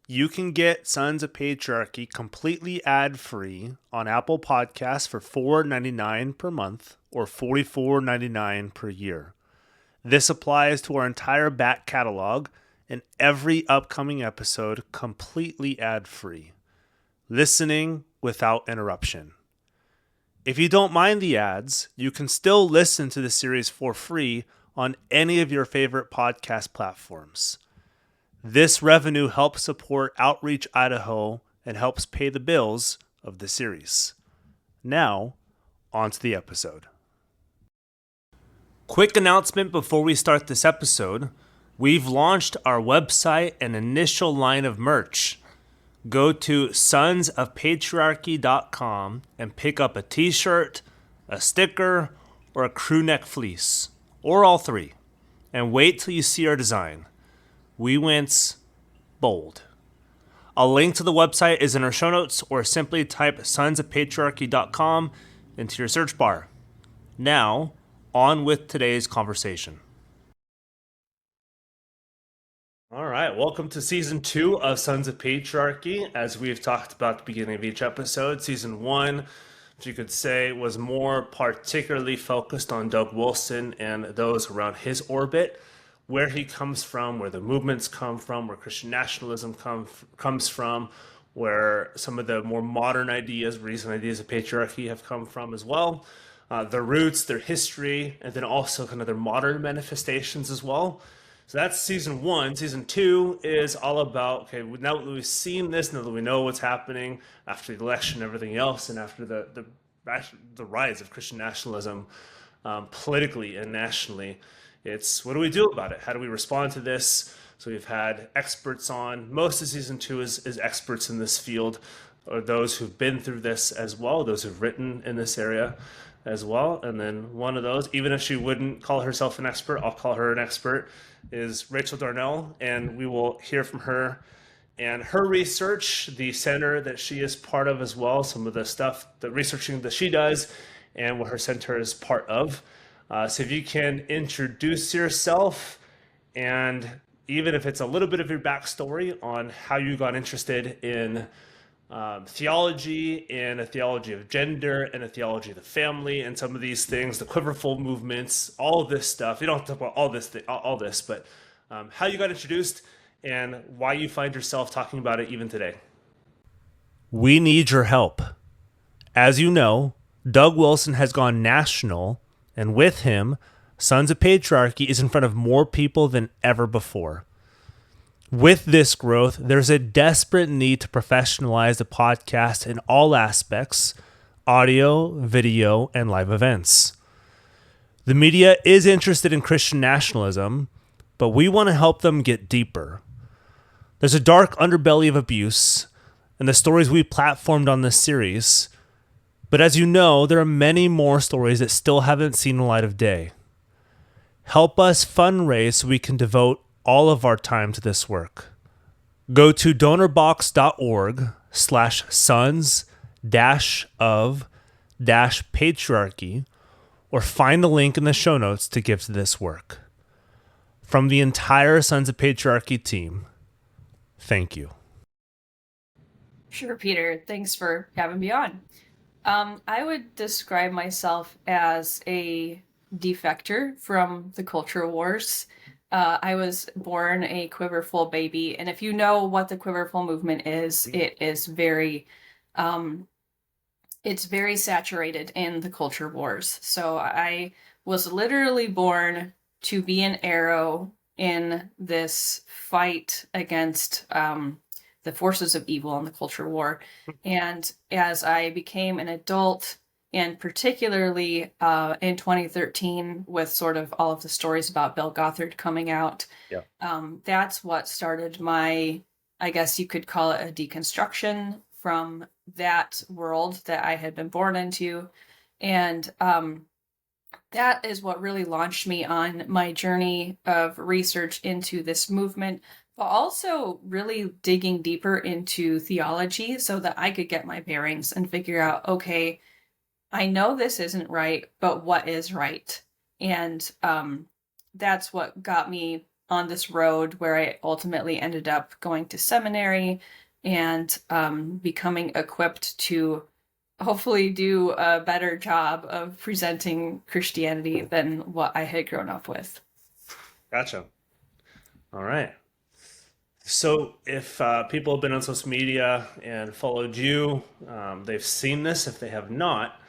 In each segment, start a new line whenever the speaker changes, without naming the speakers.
You can get Sons of Patriarchy completely ad-free on Apple Podcasts for $4.99 per month or $44.99 per year. This applies to our entire back catalog and every upcoming episode completely ad-free. Listening without interruption. If you don't mind the ads, you can still listen to the series for free on any of your favorite podcast platforms. This revenue helps support Outreach Idaho and helps pay the bills of the series. Now, on to the episode. Quick announcement before we start this episode. We've launched our website and initial line of merch. Go to sonsofpatriarchy.com and pick up a t-shirt, a sticker, or a crew neck fleece, or all three. And wait till you see our design. We went bold. A link to the website is in our show notes, or simply type sonsofpatriarchy.com into your search bar. Now, on with today's conversation. All right, welcome to Season 2 of Sons of Patriarchy. As we've talked about at the beginning of each episode, Season 1, which you could say was more particularly focused on Doug Wilson and those around his orbit, where he comes from, where the movements come from, where Christian nationalism comes from, where some of the more modern ideas, recent ideas of patriarchy have come from as well. Their roots, their history, and then also kind of their modern manifestations as well. So that's Season 1. Season 2 is all about, okay, now that we've seen this, now that we know what's happening after the election and everything else, and after the rise of Christian nationalism politically and nationally, it's what do we do about it? How do we respond to this? So we've had experts on. Most of Season 2 is experts in this field, or those who've been through this as well, those who've written in this area as well. And then one of those, even if she wouldn't call herself an expert, I'll call her an expert, is Rachel Darnell, and we will hear from her and her research, the center that she is part of as well, some of the stuff, the researching that she does, and what her center is part of. So if you can introduce yourself, and even if it's a little bit of your backstory on how you got interested in theology, and a theology of gender, and a theology of the family, and some of these things, the quiverful movements, all of this stuff. You don't have to talk about all this, but how you got introduced and why you find yourself talking about it even today. We need your help. As you know, Doug Wilson has gone national, and with him, Sons of Patriarchy is in front of more people than ever before. With this growth, there's a desperate need to professionalize the podcast in all aspects: audio, video, and live events. The media is interested in Christian nationalism, but we want to help them get deeper. There's a dark underbelly of abuse, and the stories we platformed on this series. But as you know, there are many more stories that still haven't seen the light of day. Help us fundraise so we can devote all of our time to this work. Go to donorbox.org/sons-of-patriarchy or find the link in the show notes to give to this work. From the entire Sons of Patriarchy team, thank you.
Sure, Peter. Thanks for having me on. I would describe myself as a defector from the culture wars. I was born a quiverful baby, and if you know what the quiverful movement is, it is it's very saturated in the culture wars. So I was literally born to be an arrow in this fight against the forces of evil in the culture war. And as I became an adult, and particularly in 2013, with sort of all of the stories about Bill Gothard coming out, that's what started my, I guess you could call it a deconstruction from that world that I had been born into. And that is what really launched me on my journey of research into this movement, but also really digging deeper into theology so that I could get my bearings and figure out, okay, I know this isn't right, but what is right? And that's what got me on this road where I ultimately ended up going to seminary and becoming equipped to hopefully do a better job of presenting Christianity than what I had grown up with.
Gotcha. All right. So, if people have been on social media and followed you, they've seen this. If they have not,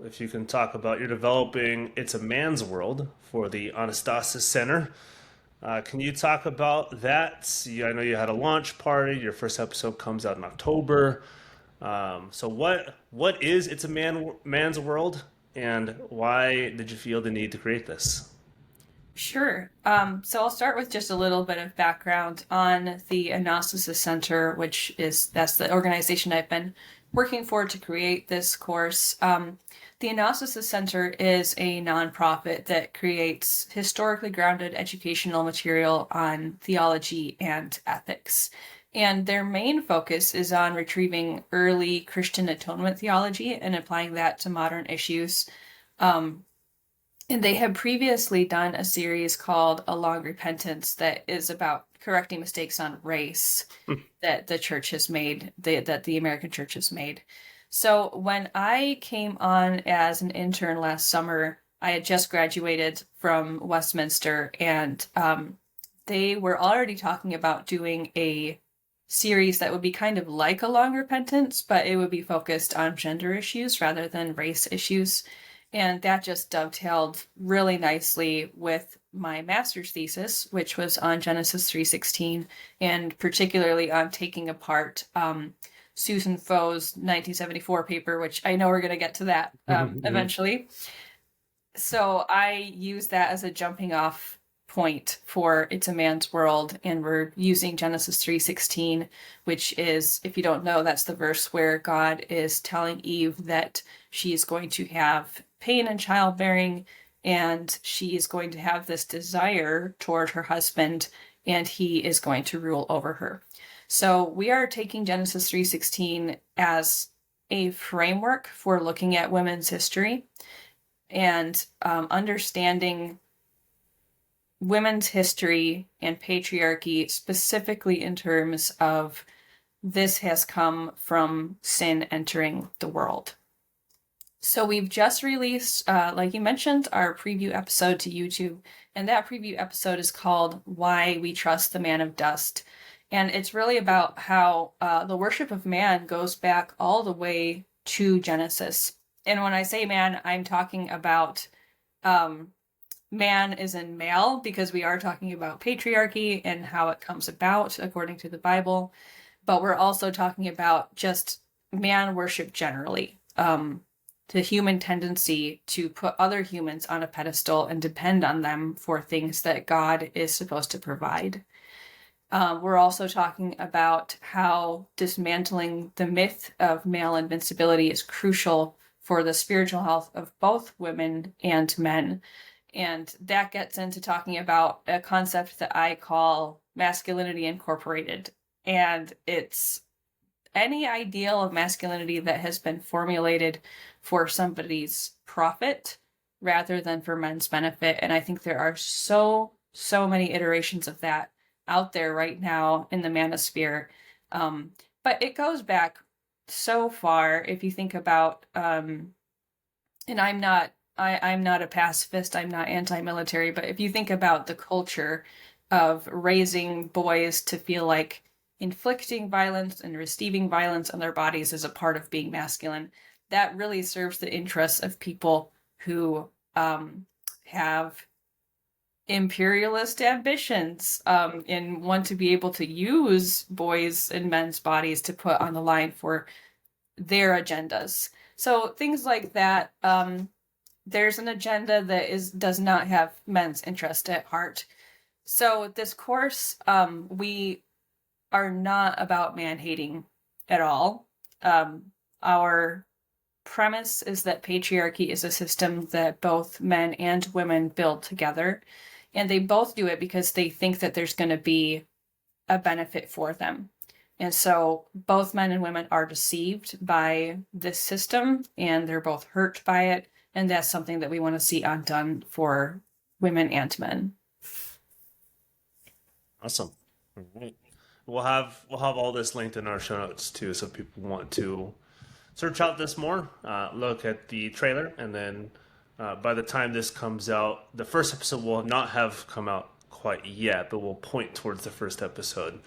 if you can talk about you're developing It's a Man's World for the Anastasis Center. Can you talk about that? I know you had a launch party. Your first episode comes out in October. So what is It's a Man's World, and why did you feel the need to create this?
Sure. So I'll start with just a little bit of background on the Anastasis Center, that's the organization I've been working for to create this course. The Anastasis Center is a nonprofit that creates historically grounded educational material on theology and ethics. And their main focus is on retrieving early Christian atonement theology and applying that to modern issues. Um, and they had previously done a series called A Long Repentance that is about correcting mistakes on race that the church has made, that the American church has made. So when I came on as an intern last summer, I had just graduated from Westminster, and they were already talking about doing a series that would be kind of like A Long Repentance, but it would be focused on gender issues rather than race issues. And that just dovetailed really nicely with my master's thesis, which was on Genesis 3:16, and particularly on taking apart Susan Foe's 1974 paper, which I know we're going to get to that
Mhm.
eventually. So I use that as a jumping off point for It's a Man's World, and we're using Genesis 3:16, which is, if you don't know, that's the verse where God is telling Eve that she is going to have pain in childbearing, and she is going to have this desire toward her husband, and he is going to rule over her. So we are taking Genesis 3:16 as a framework for looking at women's history and understanding women's history and patriarchy, specifically in terms of this has come from sin entering the world. So we've just released, like you mentioned, our preview episode to YouTube, and that preview episode is called Why We Trust the Man of Dust. And it's really about how the worship of man goes back all the way to Genesis. And when I say man, I'm talking about um, man is in male, because we are talking about patriarchy and how it comes about according to the Bible. But we're also talking about just man worship generally. The human tendency to put other humans on a pedestal and depend on them for things that God is supposed to provide. We're also talking about how dismantling the myth of male invincibility is crucial for the spiritual health of both women and men. And that gets into talking about a concept that I call masculinity incorporated. And it's any ideal of masculinity that has been formulated for somebody's profit rather than for men's benefit. And I think there are so many iterations of that out there right now in the manosphere. But it goes back so far. If you think about, and I'm not a pacifist, I'm not anti-military, but if you think about the culture of raising boys to feel like inflicting violence and receiving violence on their bodies is a part of being masculine, that really serves the interests of people who have imperialist ambitions and want to be able to use boys and men's bodies to put on the line for their agendas. So things like that. There's an agenda that does not have men's interest at heart. So this course, we are not about man hating at all. Our premise is that patriarchy is a system that both men and women build together, and they both do it because they think that there's going to be a benefit for them. And so both men and women are deceived by this system, and they're both hurt by it. And that's something that we want to see undone for women and men.
Awesome. All right. We'll have all this linked in our show notes too, so people want to search out this more, look at the trailer, and then by the time this comes out, the first episode will not have come out quite yet, but we'll point towards the first episode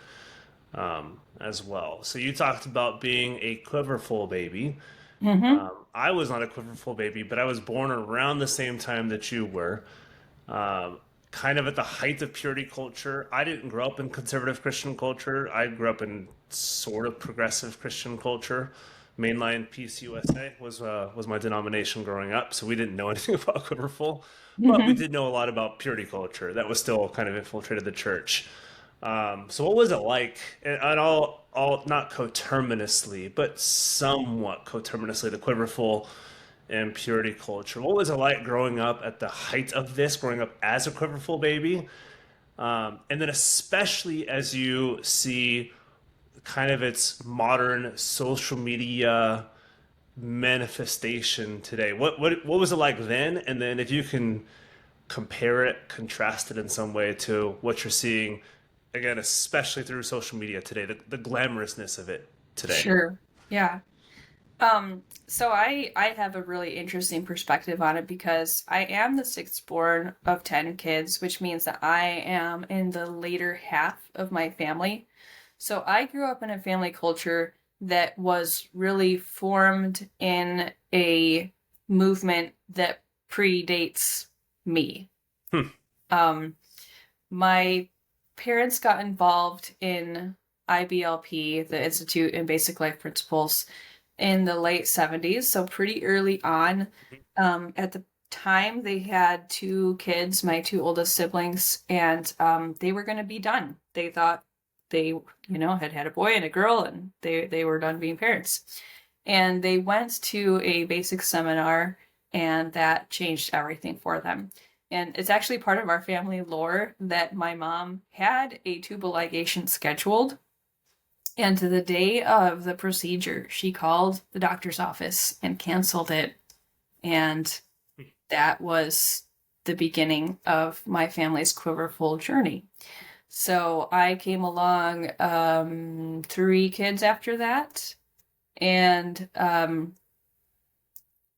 as well. So you talked about being a quiverful baby.
Mm-hmm.
I was not a quiverful baby, but I was born around the same time that you were. Um, Kind of at the height of purity culture. I didn't grow up in conservative Christian culture. I grew up in sort of progressive Christian culture. Mainline Peace USA was my denomination growing up, so we didn't know anything about Quiverful, but we
Mm-hmm.
did know a lot about purity culture. That was still kind of infiltrated the church. So what was it like? And all not coterminously, but somewhat coterminously, the Quiverful and purity culture. What was it like growing up at the height of this, growing up as a quiverful baby? And then especially as you see kind of its modern social media manifestation today. What was it like then? And then if you can compare it, contrast it in some way to what you're seeing, again, especially through social media today, the glamorousness of it today.
Sure. Yeah. So I have a really interesting perspective on it because I am the sixth born of 10 kids, which means that I am in the later half of my family. So I grew up in a family culture that was really formed in a movement that predates me.
Hmm.
Um, my parents got involved in IBLP, the Institute in Basic Life Principles, in the late 70s, so pretty early on. At the time, they had two kids, my two oldest siblings, and they were going to be done. They thought they, had had a boy and a girl, and they were done being parents. And they went to a basic seminar, and that changed everything for them. And it's actually part of our family lore that my mom had a tubal ligation scheduled. And to the day of the procedure, she called the doctor's office and canceled it. And that was the beginning of my family's quiverful journey. So I came along three kids after that. And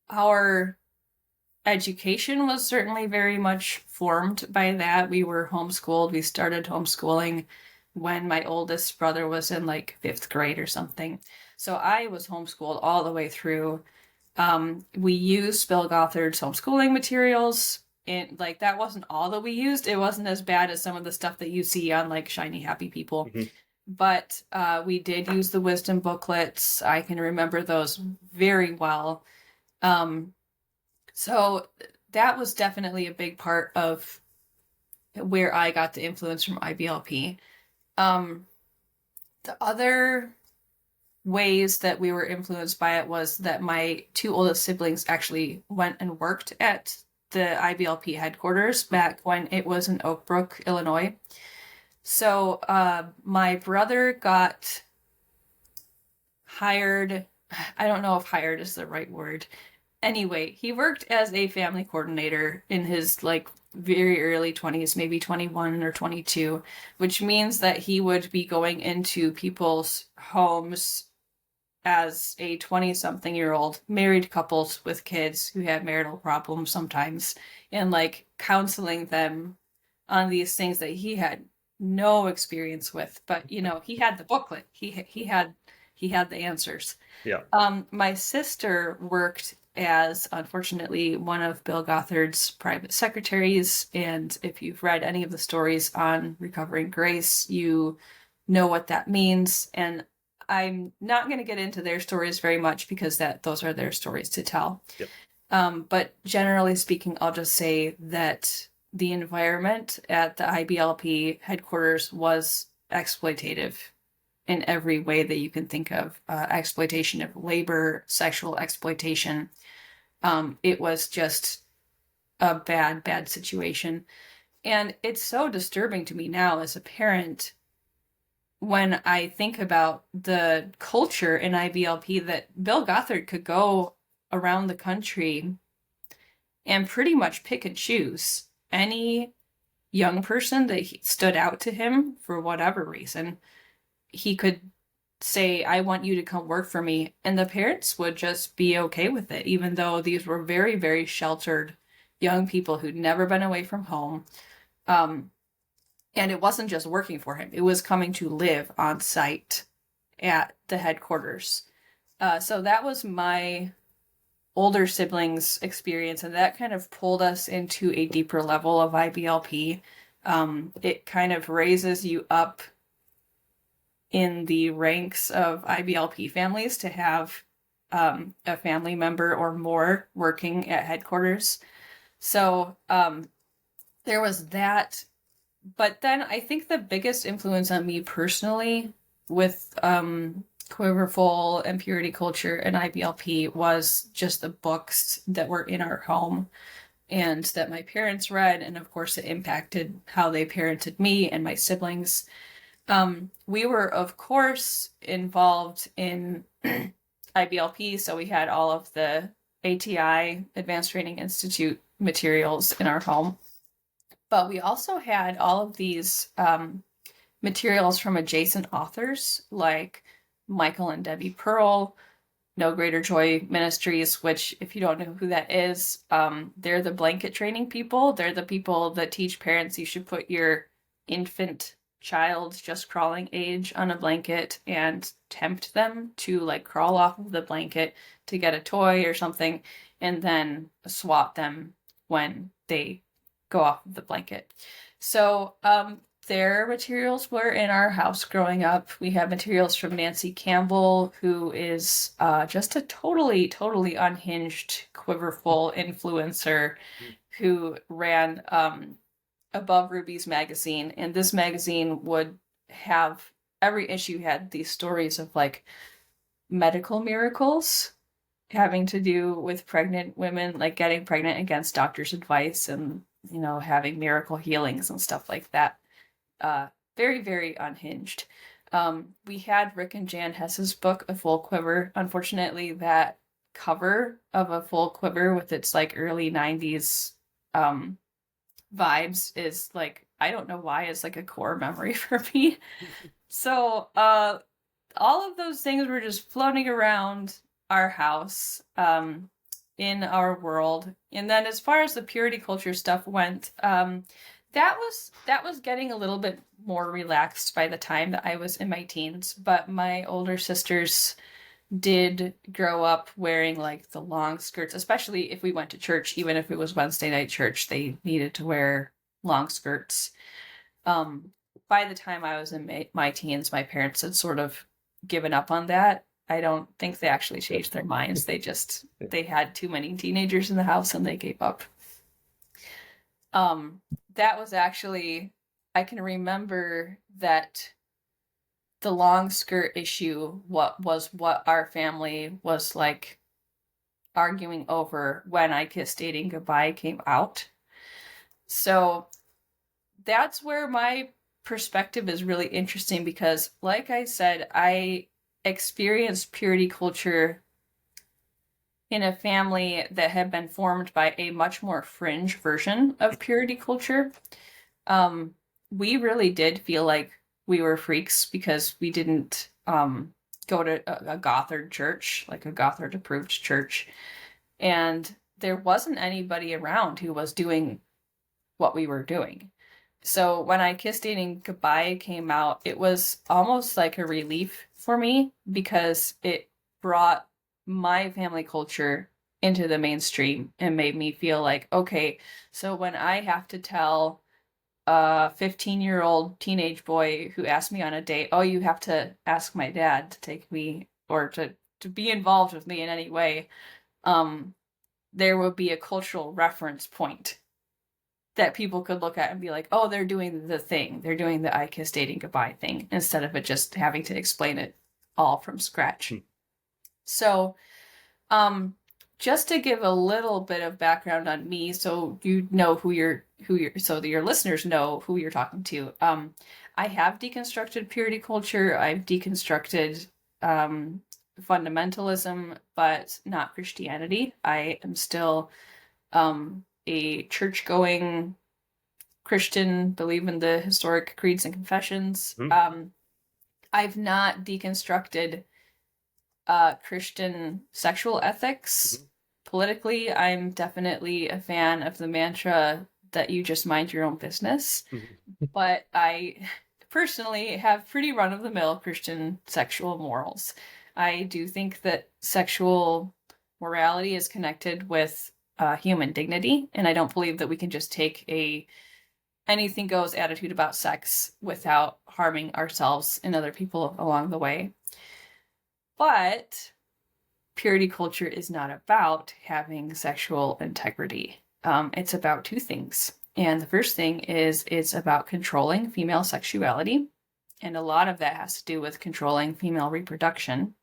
our education was certainly very much formed by that. We were homeschooled. We started homeschooling when my oldest brother was in like fifth grade or something. So I was homeschooled all the way through. We used Bill Gothard's homeschooling materials. And like that wasn't all that we used. It wasn't as bad as some of the stuff that you see on like Shiny Happy People.
Mhm.
But we did use the wisdom booklets. I can remember those very well. Um, so that was definitely a big part of where I got the influence from IBLP. Um, the other ways that we were influenced by it was that my two oldest siblings actually went and worked at the IBLP headquarters back when it was in Oak Brook, Illinois. So my brother got hired. I don't know if hired is the right word. Anyway, he worked as a family coordinator in his like very early 20s, maybe 21 or 22, which means that he would be going into people's homes as a 20-something-year-old married couples with kids who had marital problems sometimes and like counseling them on these things that he had no experience with, but he had the booklet. He had the answers.
Yeah.
My sister worked as, unfortunately, one of Bill Gothard's private secretaries. And if you've read any of the stories on Recovering Grace, you know what that means. And I'm not going to get into their stories very much because those are their stories to tell.
Yep.
But generally speaking, I'll just say that the environment at the IBLP headquarters was exploitative in every way that you can think of. Exploitation of labor, sexual exploitation. It was just a bad, bad situation. And it's so disturbing to me now as a parent when I think about the culture in IBLP that Bill Gothard could go around the country and pretty much pick and choose any young person that stood out to him for whatever reason, he could say, I want you to come work for me. And the parents would just be okay with it, even though these were very, very sheltered young people who'd never been away from home. Um, and it wasn't just working for him, it was coming to live on site at the headquarters. So that was my older siblings' experience, and that kind of pulled us into a deeper level of IBLP. It kind of raises you up in the ranks of IBLP families to have a family member or more working at headquarters. So there was that. But then I think the biggest influence on me personally with Quiverful and Purity Culture and IBLP was just the books that were in our home and that my parents read. And of course, it impacted how they parented me and my siblings. We were, of course, involved in IBLP, so we had all of the ATI, Advanced Training Institute materials in our home. But we also had all of these materials from adjacent authors like Michael and Debbie Pearl, No Greater Joy Ministries, which, if you don't know who that is, they're the blanket training people. They're the people that teach parents you should put your infant child, just crawling age, on a blanket and tempt them to like crawl off of the blanket to get a toy or something, and then swat them when they go off of the blanket. So their materials were in our house growing up. We have materials from Nancy Campbell, who is just a totally, totally unhinged, quiverful influencer who ran Above Ruby's magazine. And this magazine would have, every issue had these stories of like medical miracles having to do with pregnant women, like getting pregnant against doctor's advice and, you know, having miracle healings and stuff like that. Very, very unhinged. We had Rick and Jan Hess's book, A Full Quiver. Unfortunately, that cover of A Full Quiver with its like early 90s vibes is like, I don't know why, it's like a core memory for me. So all of those things were just floating around our house, in our world. And then as far as the purity culture stuff went, that was getting a little bit more relaxed by the time that I was in my teens. But my older sisters did grow up wearing like the long skirts, especially if we went to church. Even if it was Wednesday night church, they needed to wear long skirts. By the time I was in my teens, my parents had sort of given up on that. I don't think they actually changed their minds. They had too many teenagers in the house and they gave up. That was actually, I can remember that the long skirt issue, what our family was like arguing over when I Kissed Dating Goodbye came out. So that's where my perspective is really interesting because, like I said, I experienced purity culture in a family that had been formed by a much more fringe version of purity culture. We really did feel like we were freaks because we didn't go to a Gothard church, like a Gothard approved church. And there wasn't anybody around who was doing what we were doing. So when I Kissed Dating Goodbye came out, it was almost like a relief for me because it brought my family culture into the mainstream and made me feel like, okay, so when I have to tell a 15-year-old teenage boy who asked me on a date, oh, you have to ask my dad to take me or to be involved with me in any way, there would be a cultural reference point that people could look at and be like, oh, they're doing the thing. They're doing the I Kiss Dating Goodbye thing instead of it just having to explain it all from scratch. So, just to give a little bit of background on me, so you know so that your listeners know who you're talking to. I have deconstructed purity culture. I've deconstructed fundamentalism, but not Christianity. I am still a church-going Christian, believe in the historic creeds and confessions.
Mhm.
I've not deconstructed Christian sexual ethics.
Mhm.
Politically, I'm definitely a fan of the mantra that you just mind your own business.
Mhm.
But I personally have pretty run of the mill Christian sexual morals. I do think that sexual morality is connected with human dignity, and I don't believe that we can just take a anything goes attitude about sex without harming ourselves and other people along the way. But purity culture is not about having sexual integrity. It's about two things. And the first thing is it's about controlling female sexuality. And a lot of that has to do with controlling female reproduction.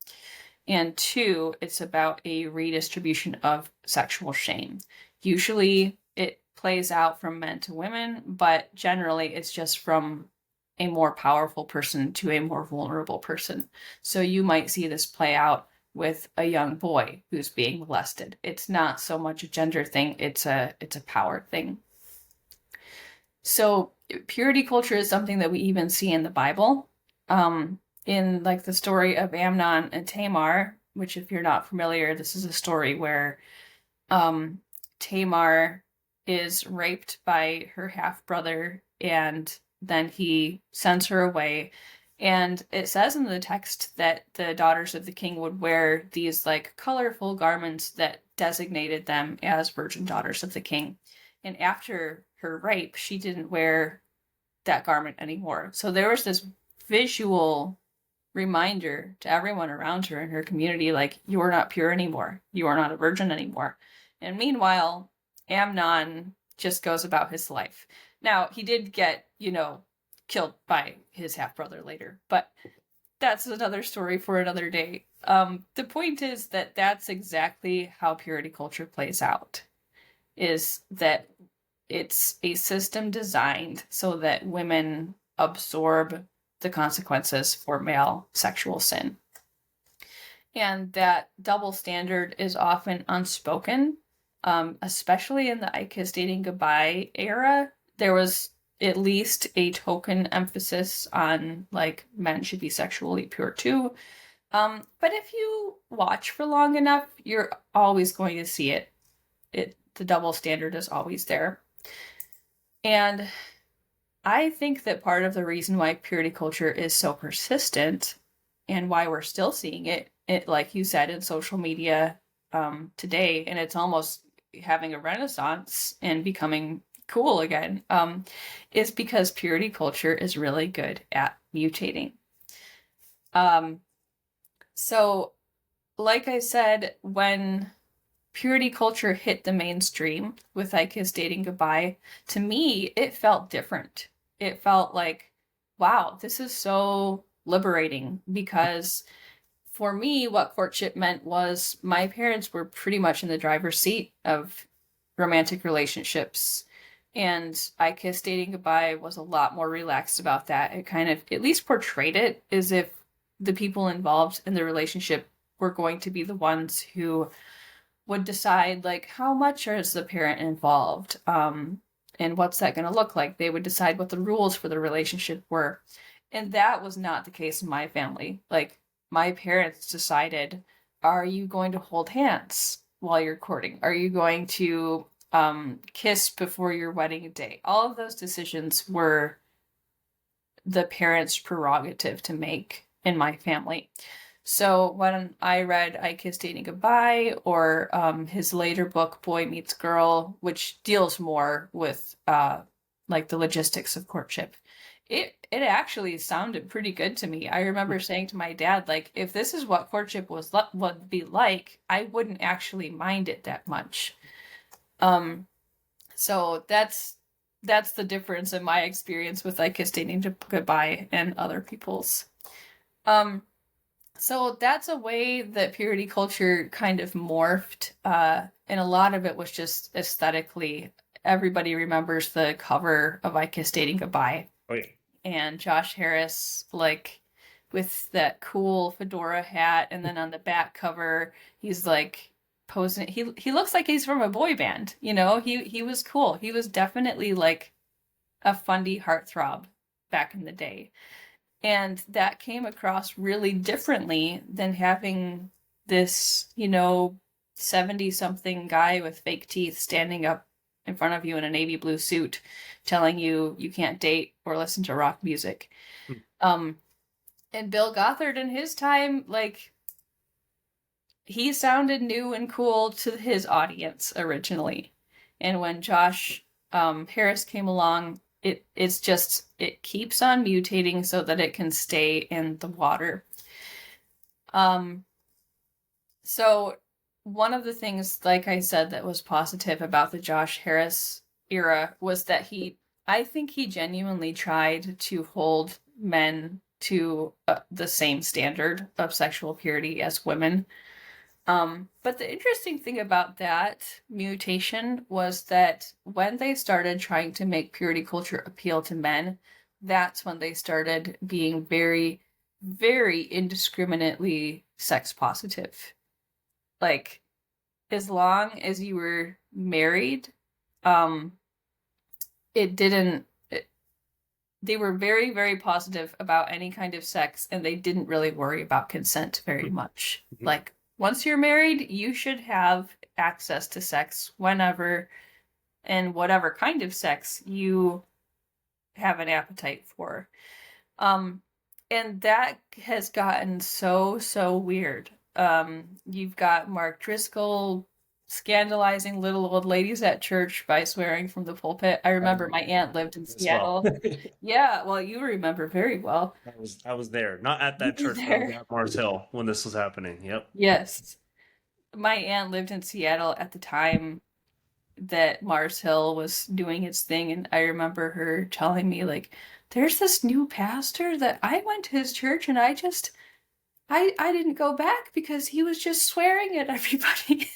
And two, it's about a redistribution of sexual shame. Usually it plays out from men to women, but generally it's just from a more powerful person to a more vulnerable person. So you might see this play out with a young boy who's being molested. It's not so much a gender thing, it's a power thing. So purity culture is something that we even see in the Bible. In like the story of Amnon and Tamar, which if you're not familiar, this is a story where um, Tamar is raped by her half brother, and then he sends her away. And it says in the text that the daughters of the king would wear these like colorful garments that designated them as virgin daughters of the king. And after her rape, she didn't wear that garment anymore. So there was this visual reminder to everyone around her in her community like, you are not pure anymore. You are not a virgin anymore. And meanwhile, Amnon just goes about his life. Now, he did get, killed by his half brother later, but that's another story for another day. The point is that that's exactly how purity culture plays out, is that it's a system designed so that women absorb the consequences for male sexual sin. And that double standard is often unspoken, especially in the I Kiss Dating Goodbye era. There was at least a token emphasis on like men should be sexually pure too. But if you watch for long enough, you're always going to see it. The double standard is always there. And I think that part of the reason why purity culture is so persistent and why we're still seeing it like you said, in social media today, and it's almost having a renaissance and becoming cool again, is because purity culture is really good at mutating. Um, so, like I said, when purity culture hit the mainstream with I Kiss Dating Goodbye, to me, it felt different. It felt like, wow, this is so liberating because for me, what courtship meant was my parents were pretty much in the driver's seat of romantic relationships. And I Kiss Dating Goodbye was a lot more relaxed about that. It kind of at least portrayed it as if the people involved in the relationship were going to be the ones who would decide like how much is the parent involved, and what's that going to look like. They would decide what the rules for the relationship were, and that was not the case in my family. Like my parents decided, are you going to hold hands while you're courting, are you going to kiss before your wedding day. All of those decisions were the parents' prerogative to make in my family. So when I read I Kiss Dating Goodbye, or his later book Boy Meets Girl, which deals more with like the logistics of courtship, it actually sounded pretty good to me. I remember saying to my dad, like, if this is what courtship would be like, I wouldn't actually mind it that much. So that's the difference in my experience with I Kiss Dating Goodbye and other people's. Um, so that's a way that purity culture kind of morphed, and a lot of it was just aesthetically. Everybody remembers the cover of I Kiss Dating Goodbye,
Oh yeah.
and Josh Harris, like with that cool fedora hat, and then on the back cover, he's like posing. He looks like he's from a boy band. He was cool. He was definitely like a fundy heartthrob back in the day. And that came across really differently than having this, 70 something guy with fake teeth standing up in front of you in a navy blue suit telling you you can't date or listen to rock music.
Hmm.
Um, and Bill Gothard in his time, like, he sounded new and cool to his audience originally. And when Josh Harris came along, it keeps on mutating so that it can stay in the water. Um, so one of the things, like I said, that was positive about the Josh Harris era was that I think he genuinely tried to hold men to the same standard of sexual purity as women. But the interesting thing about that mutation was that when they started trying to make purity culture appeal to men, that's when they started being very, very indiscriminately sex positive. Like, as long as you were married, um, it didn't, they were very, very positive about any kind of sex, and they didn't really worry about consent very much.
Mhm.
Like, once you're married, you should have access to sex whenever and whatever kind of sex you have an appetite for. Um, and that has gotten so, so weird. You've got Mark Driscoll scandalizing little old ladies at church by swearing from the pulpit. I remember my aunt lived in
As well.
Seattle. Yeah, well, you remember very well.
I was there, not at
You
that
were
church, but I was
there.
at Mars Hill when this was happening. Yep.
Yes. My aunt lived in Seattle at the time that Mars Hill was doing its thing, and I remember her telling me, like, there's this new pastor that I went to his church and I didn't go back because he was just swearing at everybody.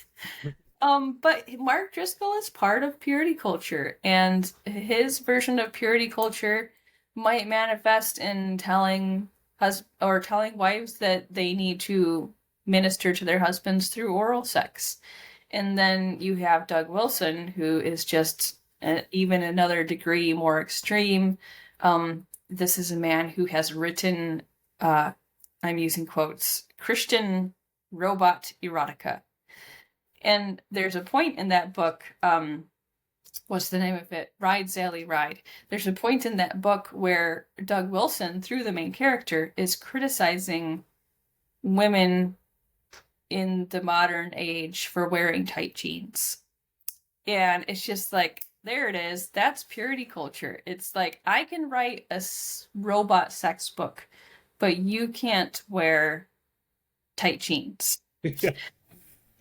But Mark Driscoll is part of purity culture, and his version of purity culture might manifest in telling wives that they need to minister to their husbands through oral sex. And then you have Doug Wilson, who is just even another degree more extreme. This is a man who has written, I'm using quotes, Christian robot erotica. And there's a point in that book, what's the name of it? Ride, Sally, Ride. There's a point in that book where Doug Wilson, through the main character, is criticizing women in the modern age for wearing tight jeans. And it's just like, there it is. That's purity culture. It's like, I can write a robot sex book, but you can't wear tight jeans.
Yeah.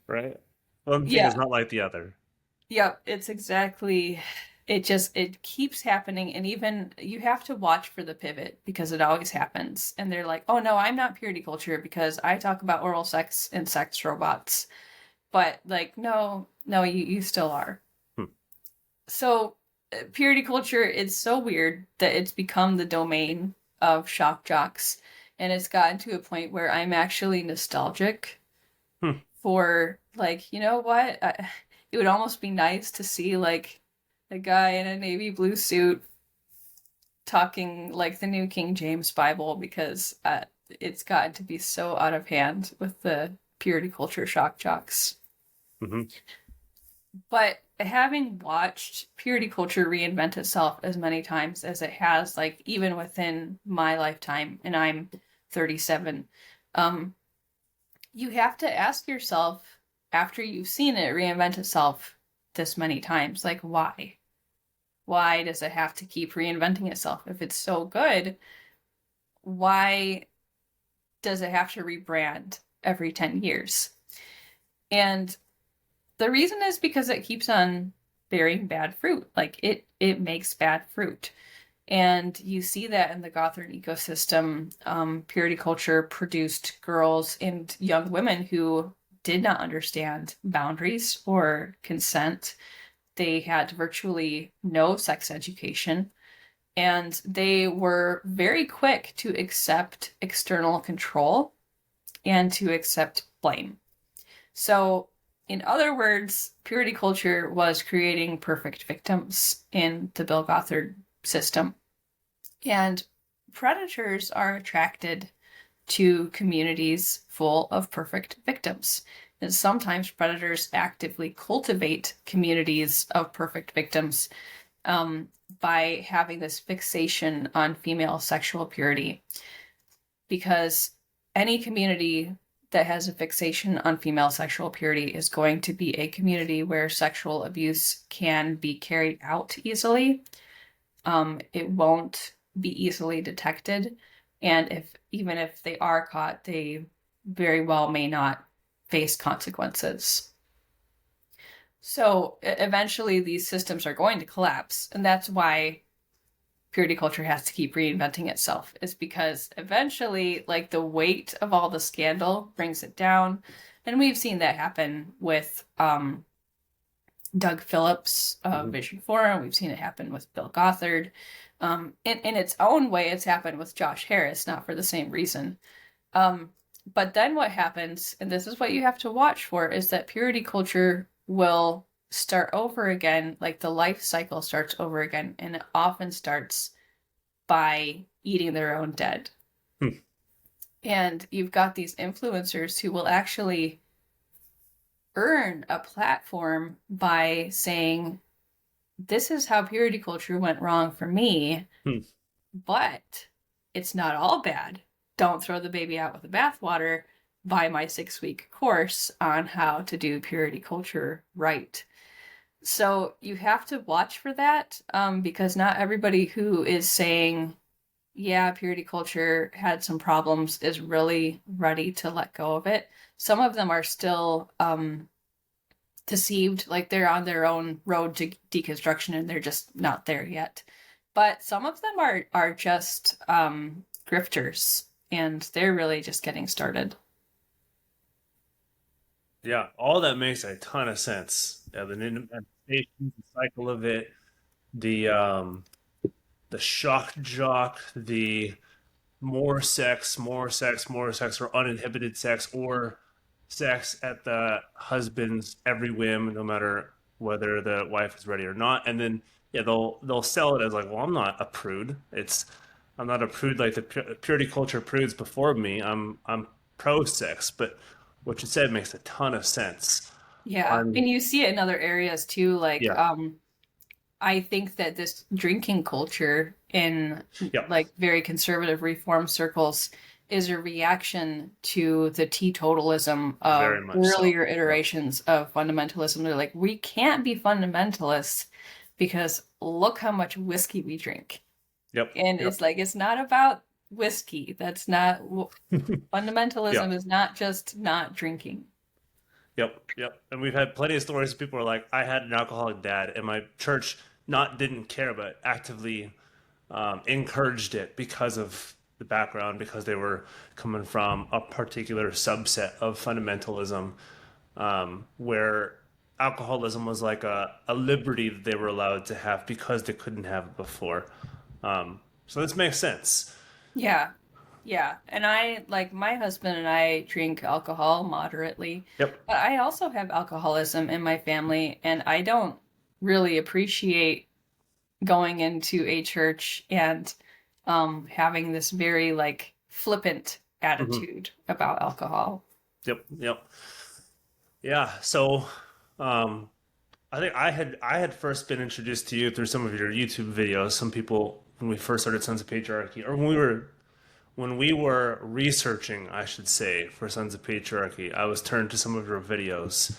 Right. One thing is
Yeah.
not like the other.
Yep, it's exactly, it keeps happening, and even you have to watch for the pivot because it always happens. And they're like, "Oh no, I'm not purity culture because I talk about oral sex and sex robots." But like, no, no, you still are.
Hmm.
So, purity culture, it's so weird that it's become the domain of shock jocks, and it's gotten to a point where I'm actually nostalgic
Hmm.
for, like, you know what? It would almost be nice to see like a guy in a navy blue suit talking like the New King James Bible, because it's gotten to be so out of hand with the purity culture shock jocks.
Hmm.
But having watched purity culture reinvent itself as many times as it has, like even within my lifetime, and I'm 37, um, you have to ask yourself after you've seen it reinvent itself this many times, like, why? Why does it have to keep reinventing itself? If it's so good, why does it have to rebrand every 10 years? And the reason is because it keeps on bearing bad fruit. Like, it makes bad fruit. And you see that in the Gothard ecosystem. Purity culture produced girls and young women who did not understand boundaries or consent. They had virtually no sex education, and they were very quick to accept external control and to accept blame. So, in other words, purity culture was creating perfect victims in the Bill Gothard system. And predators are attracted to communities full of perfect victims. And sometimes predators actively cultivate communities of perfect victims um, by having this fixation on female sexual purity. Because any community that has a fixation on female sexual purity is going to be a community where sexual abuse can be carried out easily. It won't be easily detected, and if even if they are caught, they very well may not face consequences. So eventually, these systems are going to collapse, and that's why purity culture has to keep reinventing itself. Is because eventually, like the weight of all the scandal brings it down, and we've seen that happen with Doug Phillips of
Mhm.
Vision Forum. We've seen it happen with Bill Gothard. In its own way, it's happened with Josh Harris, not for the same reason. Um, but then what happens, and this is what you have to watch for, is that purity culture will start over again, like the life cycle starts over again, and it often starts by eating their own dead.
Hmm.
And you've got these influencers who will actually earn a platform by saying, this is how purity culture went wrong for me,
Hmm.
but it's not all bad. Don't throw the baby out with the bathwater. Buy my 6-week course on how to do purity culture right. So you have to watch for that because not everybody who is saying, yeah, purity culture had some problems is really ready to let go of it. Some of them are still deceived, like they're on their own road to deconstruction and they're just not there yet. But some of them are just grifters and they're really just getting started.
Yeah, all that makes a ton of sense. Yeah, the manifestation, the cycle of it, the shock jock, the more sex, more sex, more sex, or uninhibited sex, or sex at the husband's every whim, no matter whether the wife is ready or not. And then yeah, they'll sell it as like, well, I'm not a prude. I'm not a prude like the purity culture prudes before me. I'm pro sex, but what you said makes a ton of sense.
Yeah.
On
And you see it in other areas too. Like,
yeah,
I think that this drinking culture in
yeah,
like very conservative reform circles is a reaction to the teetotalism
very
of
much so.
earlier
Yeah,
iterations of fundamentalism. They're like, we can't be fundamentalists because look how much whiskey we drink.
yep,
And
yep,
it's like, it's not about whiskey. That's not,
yeah.
fundamentalism is not just not drinking.
Yep, yep. And we've had plenty of stories. People are like, I had an alcoholic dad, and my church not didn't care, but actively encouraged it because of the background, because they were coming from a particular subset of fundamentalism, where alcoholism was like a liberty that they were allowed to have because they couldn't have it before. So this makes sense.
Yeah. Yeah. And I like my husband and I drink alcohol moderately,
Yep.
but I also have alcoholism in my family, and I don't really appreciate going into a church and having this very like flippant
Hmm.
attitude about alcohol.
Yep. Yep. Yeah. So, um, I think I had first been introduced to you through some of your YouTube videos. Some people when we first started Sons of Patriarchy, or when we were researching, I should say, for Sons of Patriarchy, I was turned to some of your videos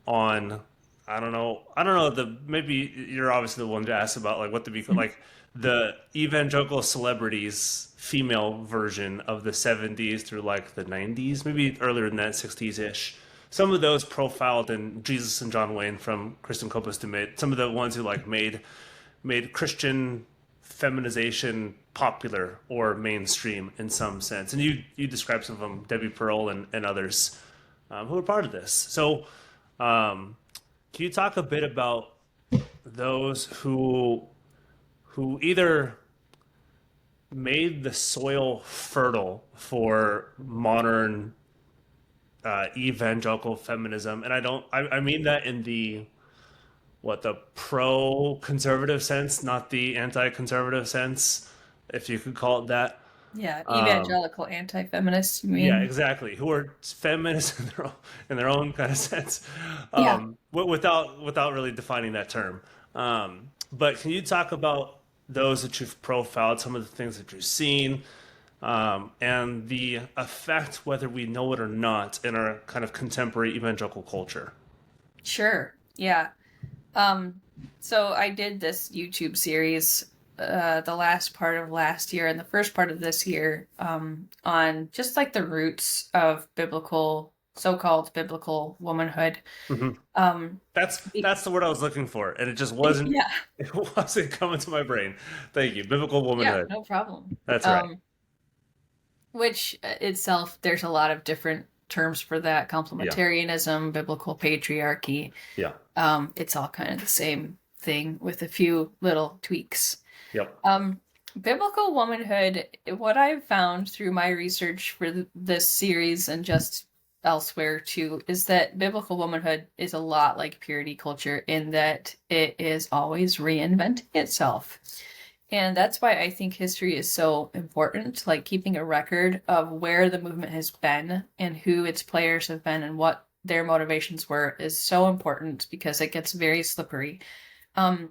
on I don't know the maybe you're obviously the one to ask about like what the like the evangelical celebrities female version of the 70s through like the 90s, maybe earlier than that, 60s ish. Some of those profiled in Jesus and John Wayne from Kristen Copus to made some of the ones who like made Christian feminization popular or mainstream in some sense. And you describe some of them, Debbie Pearl and others who are part of this. So um, can you talk a bit about those who either made the soil fertile for modern evangelical feminism, and I don't I mean that in the what the pro-conservative sense, not the anti-conservative sense, if you could call it that.
Yeah,
Um,
evangelical anti-feminists, you
yeah,
mean?
exactly. Who are feminists in their own kind of sense,
Yeah,
without really defining that term. But can you talk about those that you've profiled, some of the things that you've seen, and the effect, whether we know it or not, in our kind of contemporary evangelical culture?
sure. Yeah. Um, so I did this YouTube series the last part of last year and the first part of this year on just like the roots of biblical, so-called biblical womanhood.
Hmm.
Um, be-
That's the word I was looking for, and it just wasn't
yeah,
it wasn't coming to my brain. Thank you. Biblical
yeah,
womanhood.
no problem.
That's right.
Which itself, there's a lot of different terms for that:
Yeah.
complementarianism, biblical patriarchy.
Yeah.
It's all kind of the same thing with a few little tweaks.
Yep.
Um, Biblical womanhood, what I've found through my research for this series and just elsewhere too, is that biblical womanhood is a lot like purity culture in that it is always reinventing itself. And that's why I think history is so important, like keeping a record of where the movement has been and who its players have been and what their motivations were is so important because it gets very slippery.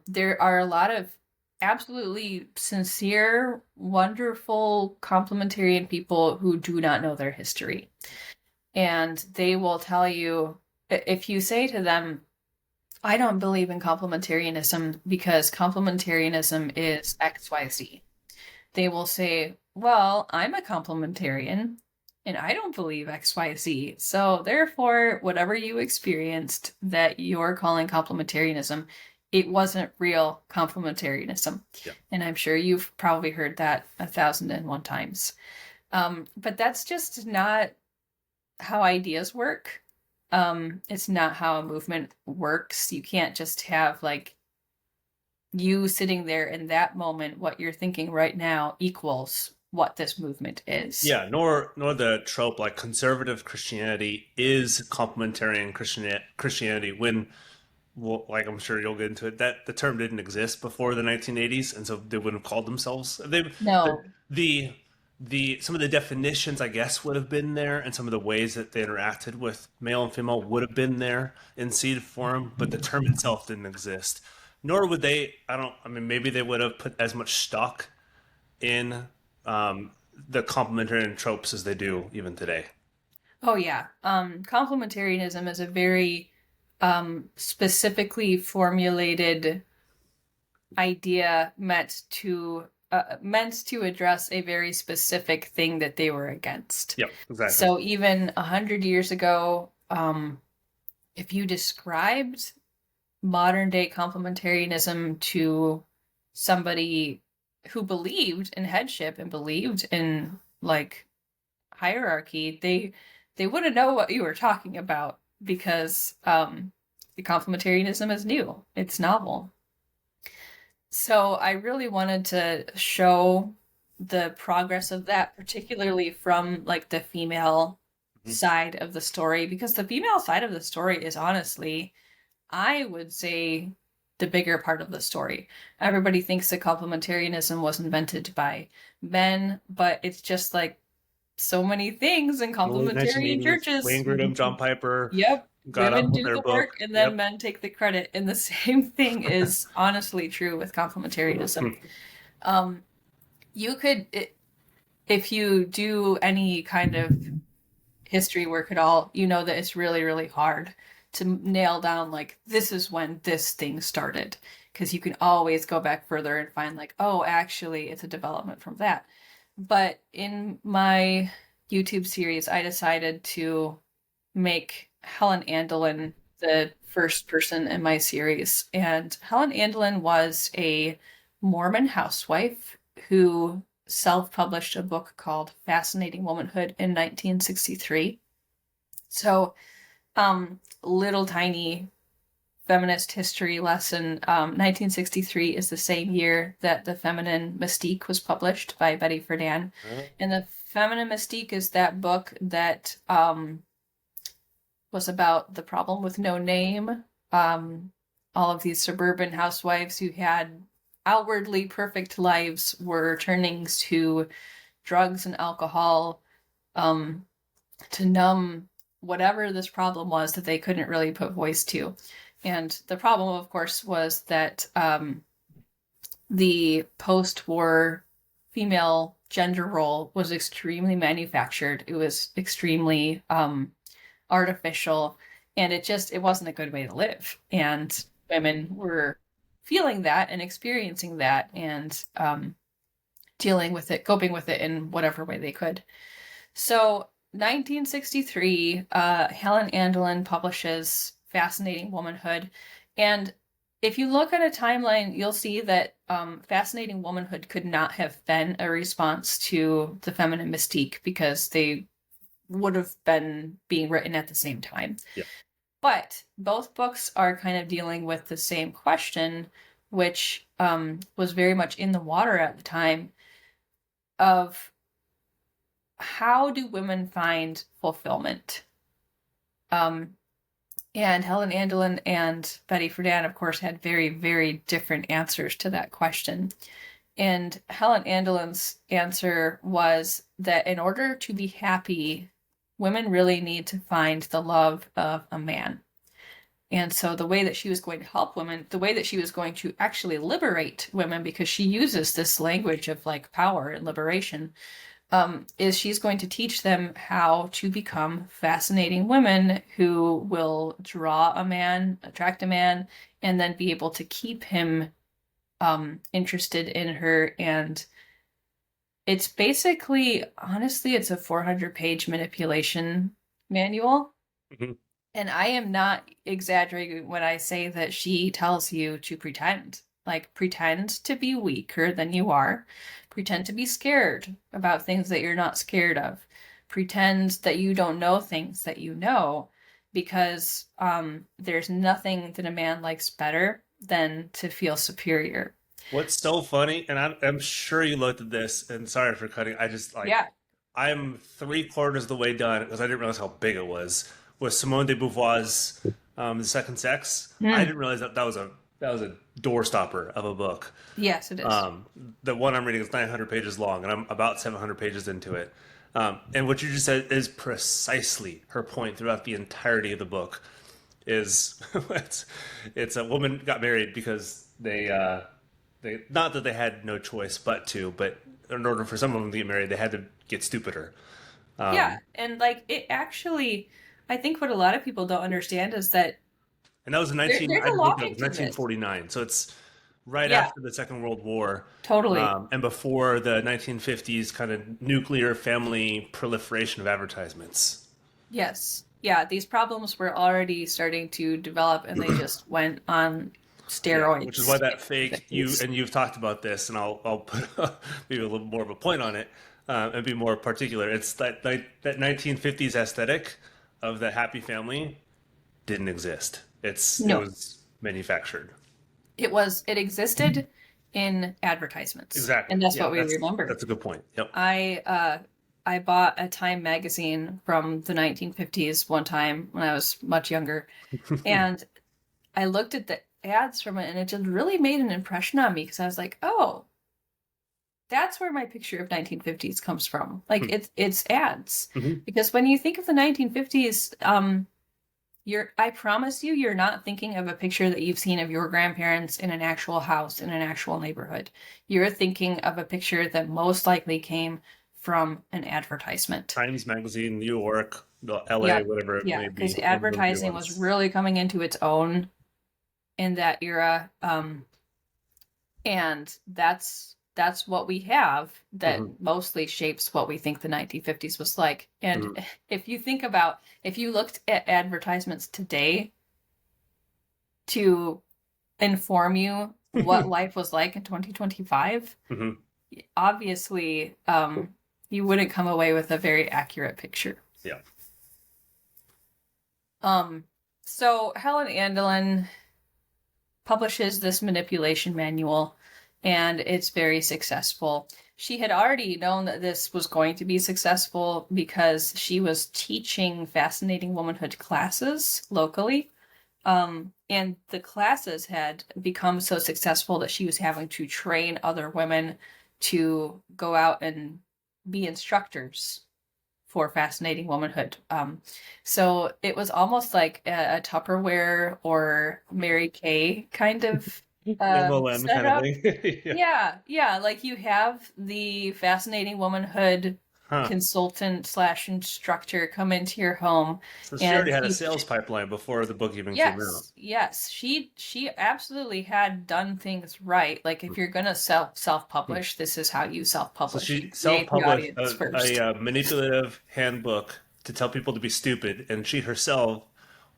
There are a lot of absolutely sincere, wonderful, complementarian people who do not know their history. And they will tell you, if you say to them, I don't believe in complementarianism because complementarianism is XYZ. They will say, well, I'm a complementarian and I don't believe XYZ. So therefore, whatever you experienced that you're calling complementarianism, it wasn't real complementarianism.
Yeah.
And I'm sure you've probably heard that 1,001 times. But that's just not how ideas work. It's not how a movement works. You can't just have like you sitting there in that moment, what you're thinking right now equals what this movement is.
Yeah, nor the trope like conservative Christianity is complementarian Christianity when, well, like I'm sure you'll get into it, that the term didn't exist before the 1980s, and so they wouldn't have called themselves.
No.
The the some of the definitions, I guess, would have been there, and some of the ways that they interacted with male and female would have been there in seed form, but the term itself didn't exist. Nor would they. I don't. I mean, maybe they would have put as much stock in the complementarian tropes as they do even today.
Oh yeah. Complementarianism is a very specifically formulated idea meant to address a very specific thing that they were against.
Yep, exactly.
So even 100 years ago, if you described modern day complementarianism to somebody who believed in headship and believed in like hierarchy, they wouldn't know what you were talking about because the complementarianism is new. It's novel. So I really wanted to show the progress of that, particularly from like the female
Mhm.
side of the story, because the female side of the story is honestly, I would say, the bigger part of the story. Everybody thinks that complementarianism was invented by men, but it's just like so many things in
In the late
complementarian
1980s,
churches.
Wayne Grudem, John Piper
Yep.
got
Women
on with
do
their
the work
book.
and then
Yep.
men take the credit. And the same thing is honestly true with complementarianism. Um, you could, if you do any kind of history work at all, you know that it's really, really hard to nail down, like, this is when this thing started. Because you can always go back further and find, like, oh, actually, it's a development from that. But in my YouTube series, I decided to make Helen Andelin the first person in my series. And Helen Andelin was a Mormon housewife who self published a book called Fascinating Womanhood in 1963. So, little tiny feminist history lesson. 1963 is the same year that The Feminine Mystique was published by Betty Friedan. And The Feminine Mystique is that book that was about the problem with no name. Um, all of these suburban housewives who had outwardly perfect lives were turning to drugs and alcohol, um, to numb whatever this problem was that they couldn't really put voice to. And the problem, of course, was that the post-war female gender role was extremely manufactured. It was extremely artificial, and it wasn't a good way to live. And women were feeling that and experiencing that, and dealing with it, coping with it in whatever way they could. So 1963, Helen Andelin publishes Fascinating Womanhood. And if you look at a timeline, you'll see that Fascinating Womanhood could not have been a response to the feminine mystique, because they would have been being written at the same time.
Yeah.
But both books are kind of dealing with the same question, which was very much in the water at the time, of how do women find fulfillment? And Helen Andelin and Betty Friedan, of course, had very, very different answers to that question. And Helen Andelin's answer was that in order to be happy, women really need to find the love of a man. And so the way that she was going to help women, the way that she was going to actually liberate women, because she uses this language of like power and liberation, is she's going to teach them how to become fascinating women who will draw a man, attract a man, and then be able to keep him interested in her. And it's basically, honestly, it's a 400-page manipulation manual.
Mhm.
And I am not exaggerating when I say that she tells you to pretend. Like, pretend to be weaker than you are. Pretend to be scared about things that you're not scared of. Pretend that you don't know things that you know, because there's nothing that a man likes better than to feel superior.
What's so funny, and I'm sure you looked at this, and sorry for cutting. I just like
Yeah.
I'm three-quarters of the way done because I didn't realize how big it was. With Simone de Beauvoir's The Second Sex, I
Mm.
didn't realize that was a doorstopper of a book.
Yes, it is.
The one I'm reading is 900 pages long, and I'm about 700 pages into it. And what you just said is precisely her point throughout the entirety of the book. Is it's a woman got married because they not that they had no choice but in order for some of them to get married, they had to get stupider.
Yeah, and like it actually, I think what a lot of people don't understand is that
And that was in 19,
there's
I
a
looked it up, it
logic
was
to this.
1949. So it's right
Yeah,
after the Second World War,
totally.
and before the 1950s kind of nuclear family proliferation of advertisements.
Yes. Yeah, these problems were already starting to develop, and they just went on
Yeah, which is why
steroids in
that
the
fake you
50s.
and you've talked about this, and I'll put maybe a little more of a point on it, and be more particular. It's that like that 1950s aesthetic of the happy family didn't exist. It
No,
was manufactured.
it existed in advertisements,
Exactly.
and that's
Yeah,
what we
that's
remember.
that's a good point. Yep.
I uh I bought a Time magazine from the 1950s one time when I was much younger, and I looked at the ads from it, and it just really made an impression on me, because I was like, "Oh, that's where my picture of 1950s comes from." Like it's ads.
Mhm.
Because when you think of the 1950s, I promise you, you're not thinking of a picture that you've seen of your grandparents in an actual house in an actual neighborhood. You're thinking of a picture that most likely came from an advertisement.
Times Magazine, New York, LA,
Yeah,
whatever it
yeah,
may
because
be, one of those big
advertising was
ones.
really coming into its own in that era. And that's what we have that
Hmm.
mostly shapes what we think the 1950s was like. And
Hmm.
if you looked at advertisements today to inform you what life was like in 2025,
Hmm.
obviously you wouldn't come away with a very accurate picture.
Yeah.
um so Helen Andelin publishes this manipulation manual, and it's very successful. She had already known that this was going to be successful because she was teaching Fascinating Womanhood classes locally. And the classes had become so successful that she was having to train other women to go out and be instructors for Fascinating Womanhood. So it was almost like a Tupperware or Mary Kay kind of
MLM kind of
setup.
thing. Yeah.
Yeah, yeah, like you have the Fascinating Womanhood
Huh.
consultant slash instructor come into your home
So she already
and
had a sales
teach.
pipeline before the book even came out.
Yes, yes. She absolutely had done things right. Like if you're gonna
Hmm.
self-publish, this is how you
So
self-publish. You
she
create the
self-published
audience
a
first.
manipulative handbook to tell people to be stupid, and she herself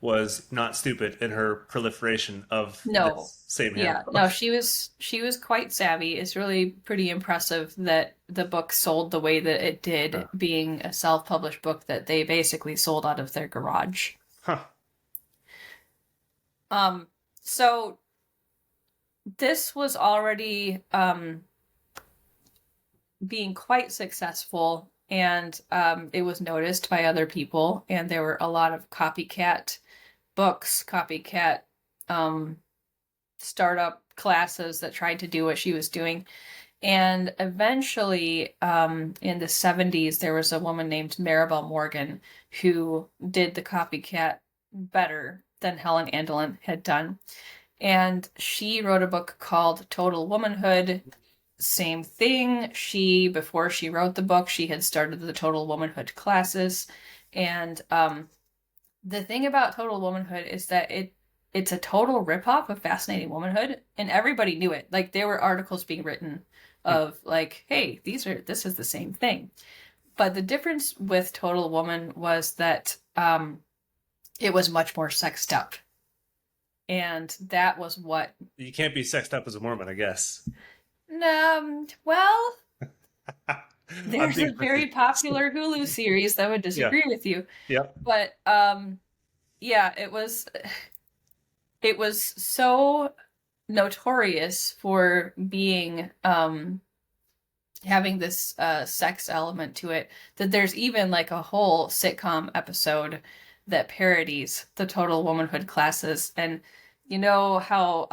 was not stupid in her proliferation of
No.
this same
Yeah, no,
handbook.
she was quite savvy. It's really pretty impressive that the book sold the way that it
Huh.
did, being a self-published book that they basically sold out of their garage.
Huh.
Um, so this was already being quite successful, and it was noticed by other people, and there were a lot of copycat books, copycat um, startup classes that tried to do what she was doing. And eventually, in the 70s, there was a woman named Maribel Morgan who did the copycat better than Helen Andelin had done. And she wrote a book called Total Womanhood. Same thing. Before she wrote the book, she had started the Total Womanhood classes. And the thing about Total Womanhood is that it's a total ripoff of Fascinating Womanhood, and everybody knew it. Like there were articles being written
Hmm.
of like, hey, this is the same thing. But the difference with Total Woman was that it was much more sexed up. And that was what
You can't be sexed up as a Mormon, I guess.
well,
I'm
there's a
being
very
facetious.
popular Hulu series that would
Yeah.
disagree with you.
Yep.
But yeah, it was so notorious for being having this sex element to it that there's even like a whole sitcom episode that parodies the Total Womanhood classes. And you know how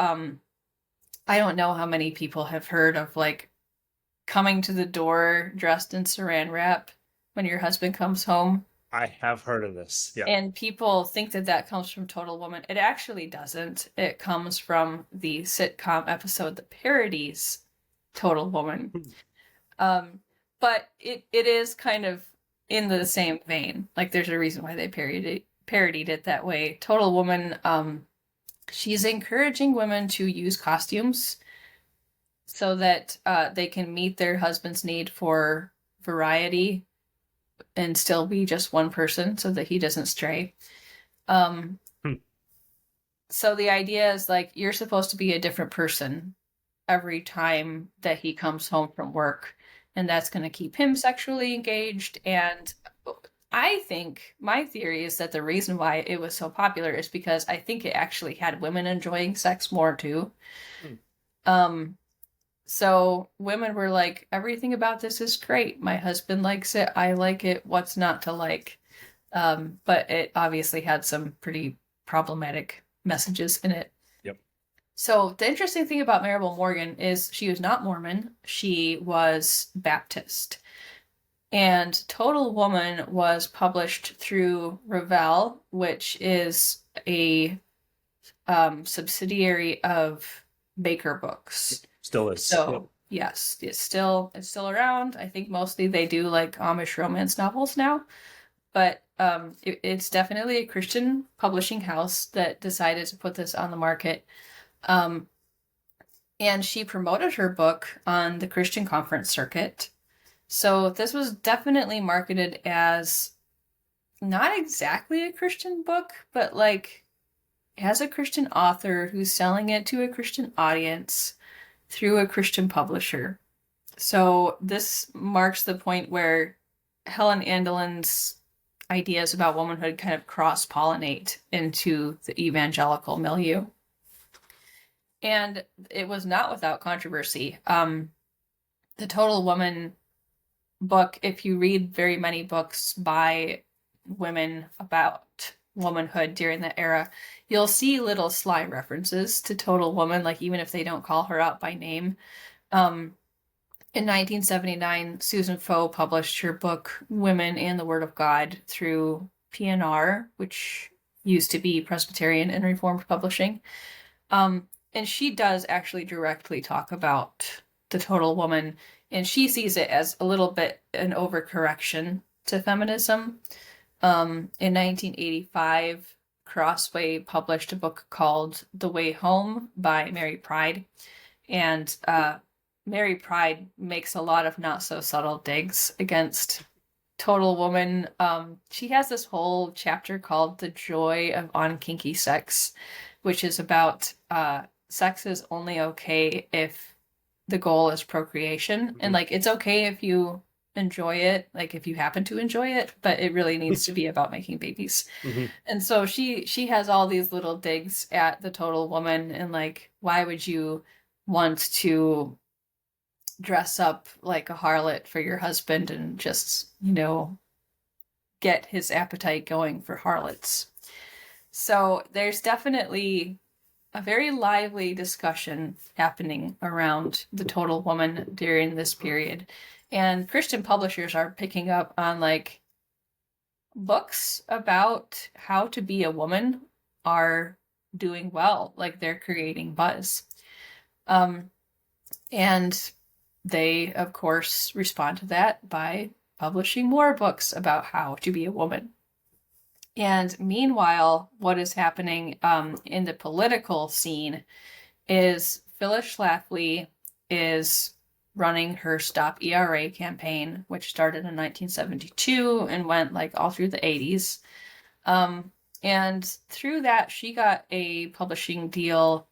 I don't know how many people have heard of like coming to the door dressed in saran wrap when your husband comes home.
I have heard of this. Yeah.
And people think that that comes from Total Woman. It actually doesn't. It comes from the sitcom episode that parodies Total Woman. Um, but it is kind of in the same vein. Like there's a reason why they parodied it that way. Total Woman, she's encouraging women to use costumes so that they can meet their husband's need for variety and still be just one person so that he doesn't stray. Um,
Hmm.
so the idea is like you're supposed to be a different person every time that he comes home from work, and that's going to keep him sexually engaged. And I think my theory is that the reason why it was so popular is because I think it actually had women enjoying sex more too.
Hmm.
Um, so women were like, everything about this is great. My husband likes it. I like it. What's not to like? But it obviously had some pretty problematic messages in it.
Yep.
So the interesting thing about Maribel Morgan is she was not Mormon. She was Baptist. And Total Woman was published through Revell, which is a subsidiary of Baker Books.
Still is. Yep.
So yes, it's still around. I think mostly they do like Amish romance novels now, but it's definitely a Christian publishing house that decided to put this on the market. Um, and she promoted her book on the Christian conference circuit. So this was definitely marketed as not exactly a Christian book, but like as a Christian author who's selling it to a Christian audience through a Christian publisher. So this marks the point where Helen Andelin's ideas about womanhood kind of cross-pollinate into the evangelical milieu. And it was not without controversy. The Total Woman book, if you read very many books by women about womanhood during that era, you'll see little sly references to Total Woman, like even if they don't call her out by name. Um, in 1979, Susan Foe published her book Women and the Word of God through PNR, which used to be Presbyterian and Reformed Publishing. And she does actually directly talk about the total woman, and she sees it as a little bit an overcorrection to feminism. In 1985, Crossway published a book called The Way Home by Mary Pride, and Mary Pride makes a lot of not so subtle digs against Total Woman. She has this whole chapter called The Joy of Unkinky Sex, which is about sex is only okay if the goal is procreation. And
Mhm.
like it's okay if you enjoy it, like if you happen to enjoy it, but it really needs to be about making babies.
Mhm.
And so she has all these little digs at the Total Woman and like why would you want to dress up like a harlot for your husband and just, get his appetite going for harlots. So there's definitely a very lively discussion happening around the total woman during this period. And Christian publishers are picking up on like books about how to be a woman are doing well, like they're creating buzz. Um, and they, of course, respond to that by publishing more books about how to be a woman. And meanwhile, what is happening in the political scene is Phyllis Schlafly is running her Stop ERA campaign, which started in 1972 and went like all through the 80s. And through that, she got a publishing deal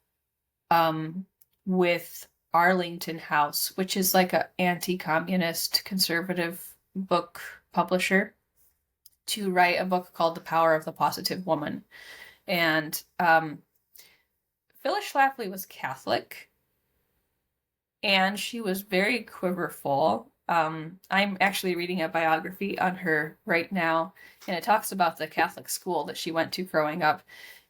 with Arlington House, which is like an anti-communist conservative book publisher, to write a book called The Power of the Positive Woman. And Phyllis Schlafly was Catholic, and she was very quiverful. I'm actually reading a biography on her right now, and it talks about the Catholic school that she went to growing up.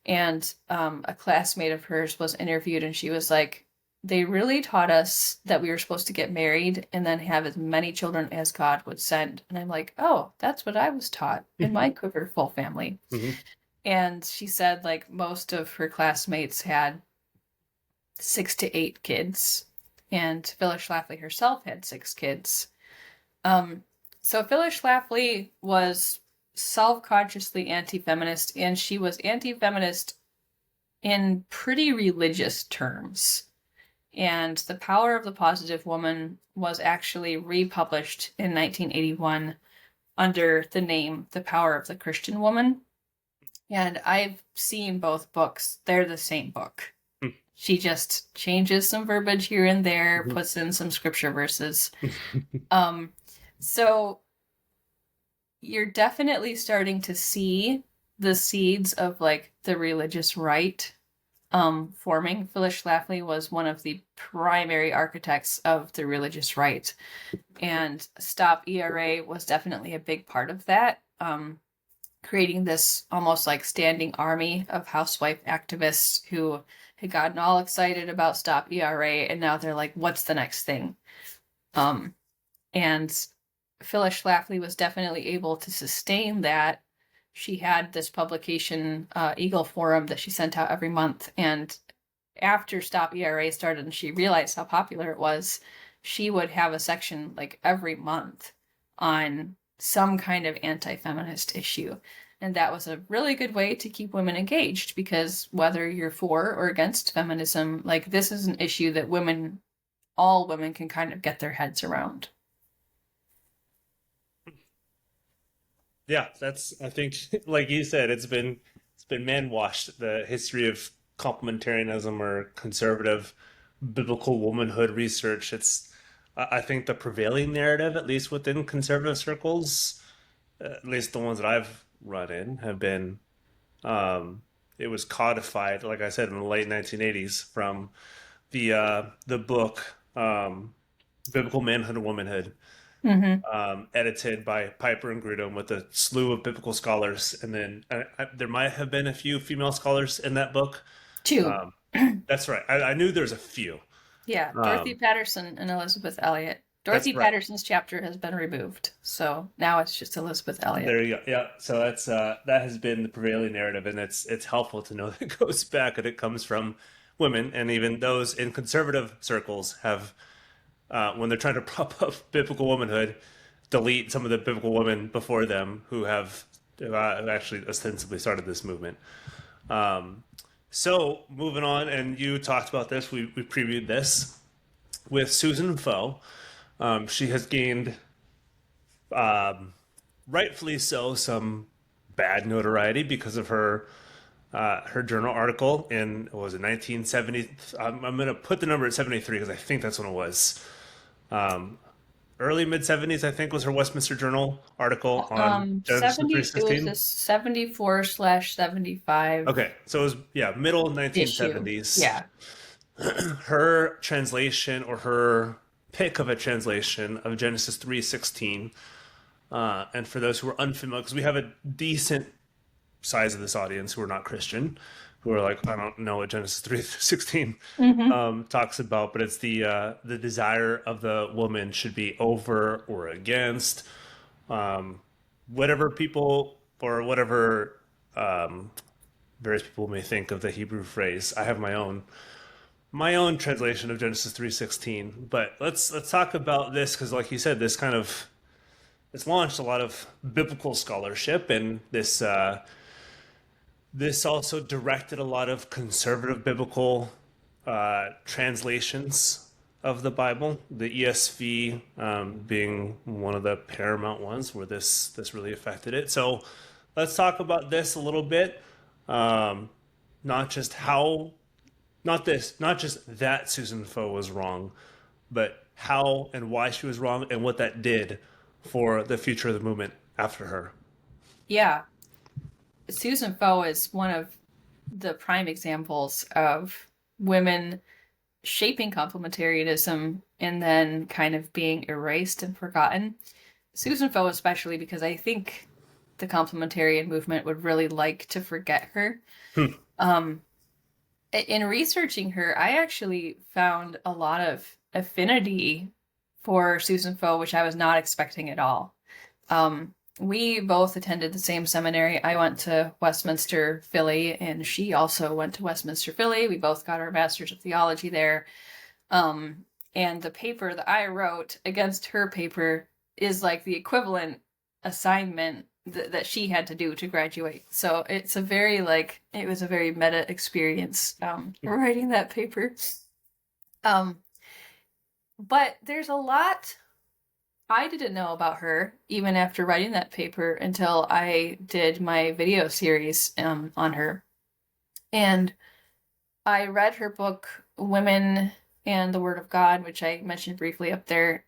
And a classmate of hers was interviewed, and she was like, they really taught us that we were supposed to get married and then have as many children as God would send. And I'm like, oh, that's what I was taught in my quiverful family.
Mhm.
And she said, like, most of her classmates had 6 to 8 kids, and Phyllis Schlafly herself had 6 kids. Um, so Phyllis Schlafly was self-consciously anti-feminist, and she was anti-feminist in pretty religious terms. And The Power of the Positive Woman was actually republished in 1981 under the name The Power of the Christian Woman. And I've seen both books. They're the same book. She just changes some verbiage here and there,
Mhm.
puts in some scripture verses. Um, so you're definitely starting to see the seeds of like the religious right forming. Phyllis Schlafly was one of the primary architects of the religious right, and Stop ERA was definitely a big part of that. Creating this almost like standing army of housewife activists who had gotten all excited about Stop ERA, and now they're like, what's the next thing? And Phyllis Schlafly was definitely able to sustain that. She had this publication, Eagle Forum, that she sent out every month. And after Stop ERA started and she realized how popular it was, she would have a section like every month on some kind of anti-feminist issue. And that was a really good way to keep women engaged, because whether you're for or against feminism, like this is an issue that all women can kind of get their heads around.
Yeah, that's I think like you said, it's been man washed. The history of complementarianism or conservative biblical womanhood research. I think the prevailing narrative, at least within conservative circles, at least the ones that I've run in, have been it was codified, like I said, in the late 1980s from the book Biblical Manhood and Womanhood.
Mm-hmm.
edited by Piper and Grudem with a slew of biblical scholars. And then there might have been a few female scholars in that book.
Two.
Um, that's right. I knew there's a few.
Yeah, Dorothy
Um,
Patterson and Elizabeth Elliot.
that's
Dorothy
right.
Patterson's chapter has been removed, so now it's just Elizabeth Elliot.
There you go. Yeah. So that has been the prevailing narrative, and it's helpful to know that it goes back and it comes from women, and even those in conservative circles have when they're trying to prop up biblical womanhood, delete some of the biblical women before them who have actually ostensibly started this movement. Um, so moving on, and you talked about this. We previewed this with Susan Foe. She has gained, um, rightfully so, some bad notoriety because of her journal article in what was it 1970. I'm going to put the number at 73 because I think that's when it was. Um, Early mid 70s, I think, was her Westminster Journal article on Genesis
70. It was
3:16.
a 74/75
Okay, so it was yeah, middle
issue.
1970s.
Yeah.
Her translation or her pick of a translation of Genesis 3:16. And for those who are unfamiliar, because we have a decent size of this audience who are not Christian, who are like, I don't know what Genesis 3:16
Mm-hmm.
talks about, but it's the desire of the woman should be over or against whatever people or whatever various people may think of the Hebrew phrase. I have my own translation of Genesis 3:16, but let's talk about this because, like you said, this kind of it's launched a lot of biblical scholarship, and this also directed a lot of conservative biblical translations of the Bible. The ESV being one of the paramount ones where this really affected it. So let's talk about this a little bit. Um, not just how, not just that Susan Foe was wrong, but how and why she was wrong and what that did for the future of the movement after her.
Yeah. Susan Foe is one of the prime examples of women shaping complementarianism and then kind of being erased and forgotten. Susan Foe, especially because I think the complementarian movement would really like to forget her.
Hmm.
Um, in researching her, I actually found a lot of affinity for Susan Foe, which I was not expecting at all. We both attended the same seminary. I went to Westminster Philly, and she also went to Westminster Philly. We both got our master's of theology there. And the paper that I wrote against her paper is like the equivalent assignment that she had to do to graduate. So it's a very like it was a very meta experience writing that paper. Um, but there's a lot I didn't know about her even after writing that paper until I did my video series on her. And I read her book, Women and the Word of God, which I mentioned briefly up there.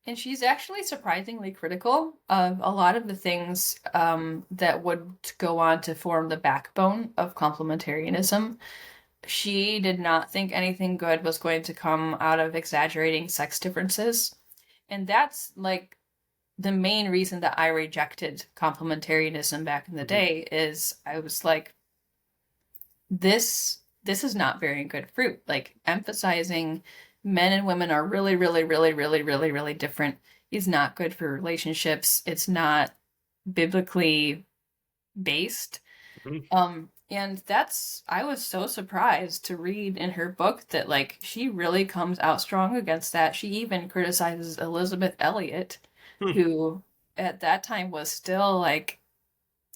And she's actually surprisingly critical of a lot of the things that would go on to form the backbone of complementarianism. She did not think anything good was going to come out of exaggerating sex differences. And that's like the main reason that I rejected complementarianism back in the
Mhm.
day is I was like, this is not bearing good fruit. Like emphasizing men and women are really, really, really, really, really, really different is not good for relationships. It's not biblically based.
Mhm.
And that's I was so surprised to read in her book that like she really comes out strong against that. She even criticizes Elizabeth Elliot,
Hmm.
who at that time was still like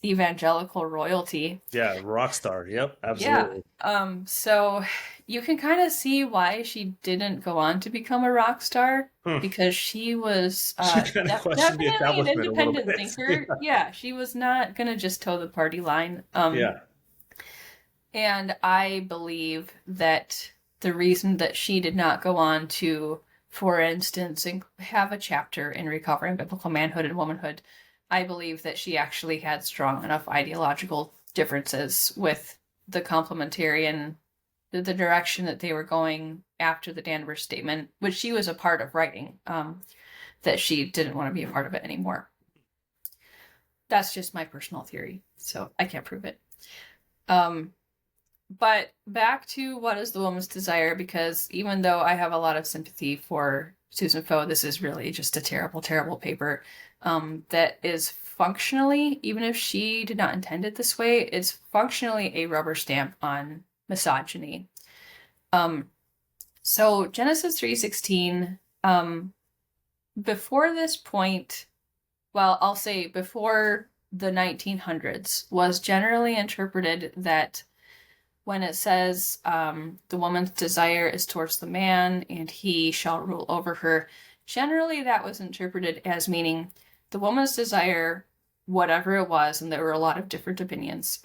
evangelical royalty.
Yeah, rock star. Yep,
Yeah.
absolutely.
So you can kind of see why she didn't go on to become a rock star
Hmm.
because she was
She kind of questioned the
definitely an
establishment a little
independent
bit.
thinker. Yeah, she was not gonna just toe the party line.
Yeah.
And I believe that the reason that she did not go on to, for instance, have a chapter in Recovering Biblical Manhood and Womanhood, I believe that she actually had strong enough ideological differences with the complementarian, the direction that they were going after the Danvers Statement, which she was a part of writing. that she didn't want to be a part of it anymore. That's just my personal theory, so I can't prove it. But back to what is the woman's desire, because even though I have a lot of sympathy for Susan Foe, this is really just a terrible, terrible paper that is functionally, even if she did not intend it this way, it's functionally a rubber stamp on misogyny. So Genesis 3:16, before this point, well, I'll say before the 1900s, was generally interpreted that when it says the woman's desire is towards the man and he shall rule over her, generally that was interpreted as meaning the woman's desire, whatever it was, and there were a lot of different opinions,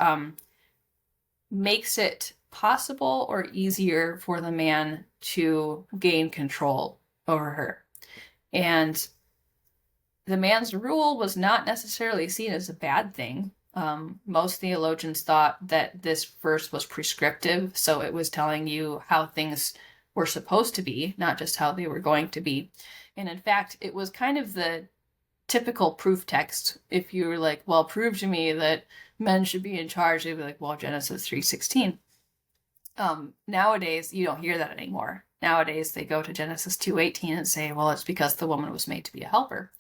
makes it possible or easier for the man to gain control over her. And the man's rule was not necessarily seen as a bad thing. Most theologians thought that this verse was prescriptive, so it was telling you how things were supposed to be, not just how they were going to be. And in fact, it was kind of the typical proof text. If you were like, well, prove to me that men should be in charge, they'd be like, well, Genesis 3:16. Nowadays, you don't hear that anymore. Nowadays, they go to Genesis 2:18 and say, well, it's because the woman was made to be a helper.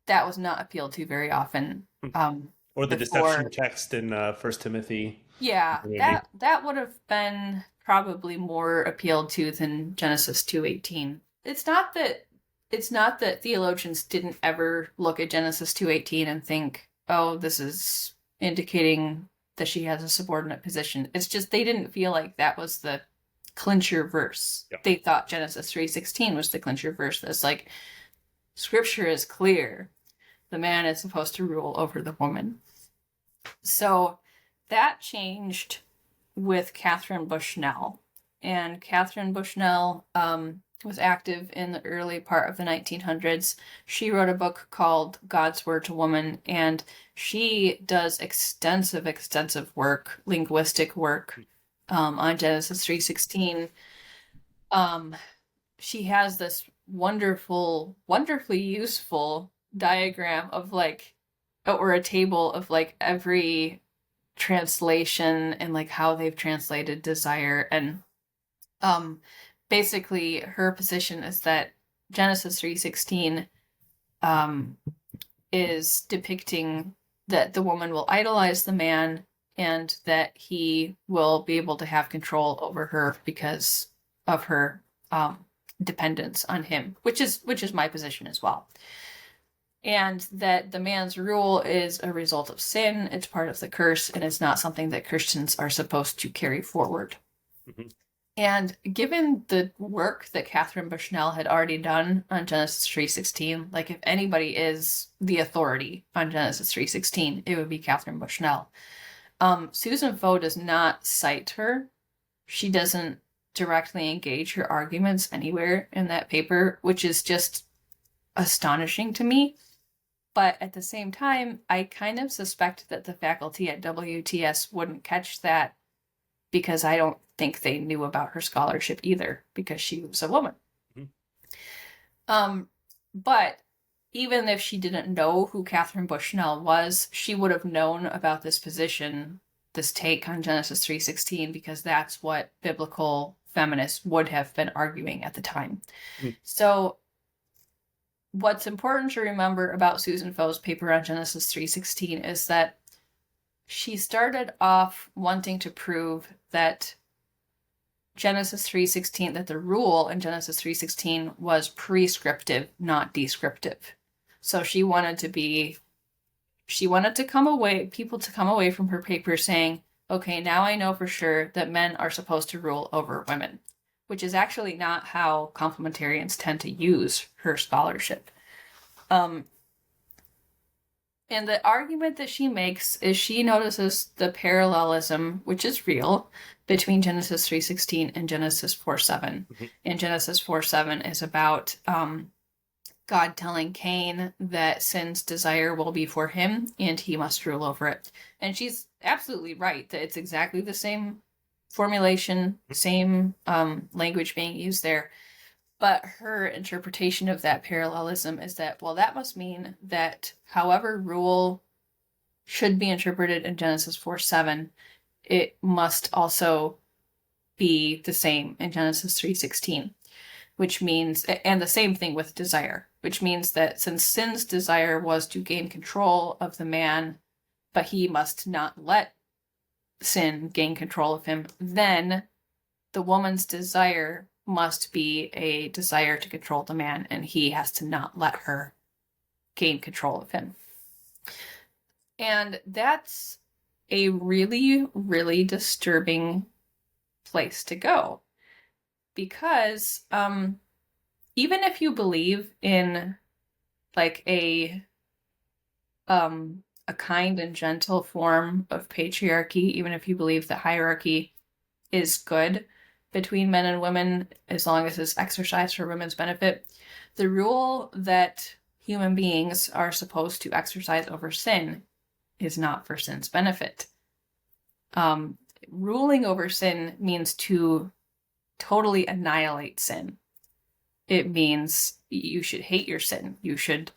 That was not appealed to very often.
Or the
Before,
deception text in First Timothy.
yeah,
Maybe.
that would have been probably more appealed to than Genesis 2:18. It's not that theologians didn't ever look at Genesis 2:18 and think, oh, this is indicating that she has a subordinate position. It's just they didn't feel like that was the clincher verse.
Yeah.
They thought Genesis 3:16 was the clincher verse. That's like, scripture is clear. The man is supposed to rule over the woman. So that changed with Catherine Bushnell. And Catherine Bushnell was active in the early part of the 1900s. She wrote a book called God's Word to Woman, and she does extensive work, linguistic work, on Genesis 3:16. She has this wonderfully useful diagram of like, or a table of like every translation and like how they've translated desire. And basically her position is that Genesis 3:16 is depicting that the woman will idolize the man and that he will be able to have control over her because of her dependence on him, which is my position as well. And that the man's rule is a result of sin, it's part of the curse, and it's not something that Christians are supposed to carry forward.
Mm-hmm.
And given the work that Catherine Bushnell had already done on Genesis 3:16, like if anybody is the authority on Genesis 3:16, it would be Catherine Bushnell. Susan Foe does not cite her. She doesn't directly engage her arguments anywhere in that paper, which is just astonishing to me. But at the same time, I kind of suspect that the faculty at WTS wouldn't catch that because I don't think they knew about her scholarship either because she was a woman. Mm-hmm. But even if she didn't know who Catherine Bushnell was, she would have known about this position, this take on Genesis 3:16, because that's what biblical feminists would have been arguing at the time. Mm-hmm. So what's important to remember about Susan Foe's paper on Genesis 3:16 is that she started off wanting to prove that Genesis 3:16, that the rule in Genesis 3:16 was prescriptive, not descriptive. So she wanted to come away, people to come away from her paper saying, okay, now I know for sure that men are supposed to rule over women, which is actually not how complementarians tend to use her scholarship. And the argument that she makes is she notices the parallelism, which is real, between Genesis 3:16 and Genesis 4:7. Mm-hmm. And Genesis 4:7 is about God telling Cain that sin's desire will be for him and he must rule over it. And she's absolutely right that it's exactly the same formulation, same language being used there. But her interpretation of that parallelism is that, well, that must mean that however rule should be interpreted in Genesis 4:7, it must also be the same in Genesis 3:16, which means, and the same thing with desire, which means that since sin's desire was to gain control of the man, but he must not let sin gain control of him, then the woman's desire must be a desire to control the man, and he has to not let her gain control of him. And that's a really, really disturbing place to go. Because even if you believe in like a kind and gentle form of patriarchy, even if you believe that hierarchy is good between men and women, as long as it's exercised for women's benefit, the rule that human beings are supposed to exercise over sin is not for sin's benefit. Ruling over sin means to totally annihilate sin. It means you should hate your sin. You should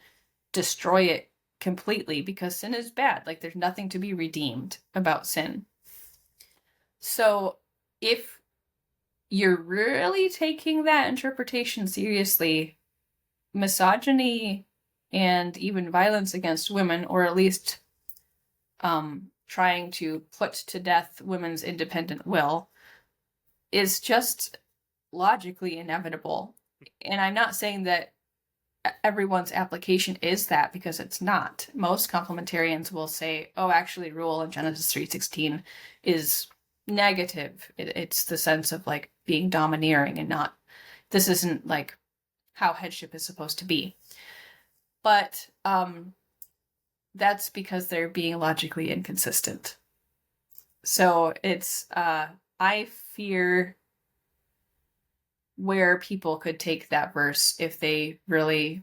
destroy it completely because sin is bad. Like, there's nothing to be redeemed about sin. So if you're really taking that interpretation seriously, misogyny and even violence against women, or at least trying to put to death women's independent will, is just logically inevitable. And I'm not saying that everyone's application is that, because it's not. Most complementarians will say, oh, actually, rule in Genesis 3:16 is negative. It's the sense of like being domineering and not, this isn't like how headship is supposed to be. But that's because they're being logically inconsistent. So it's, I fear where people could take that verse if they really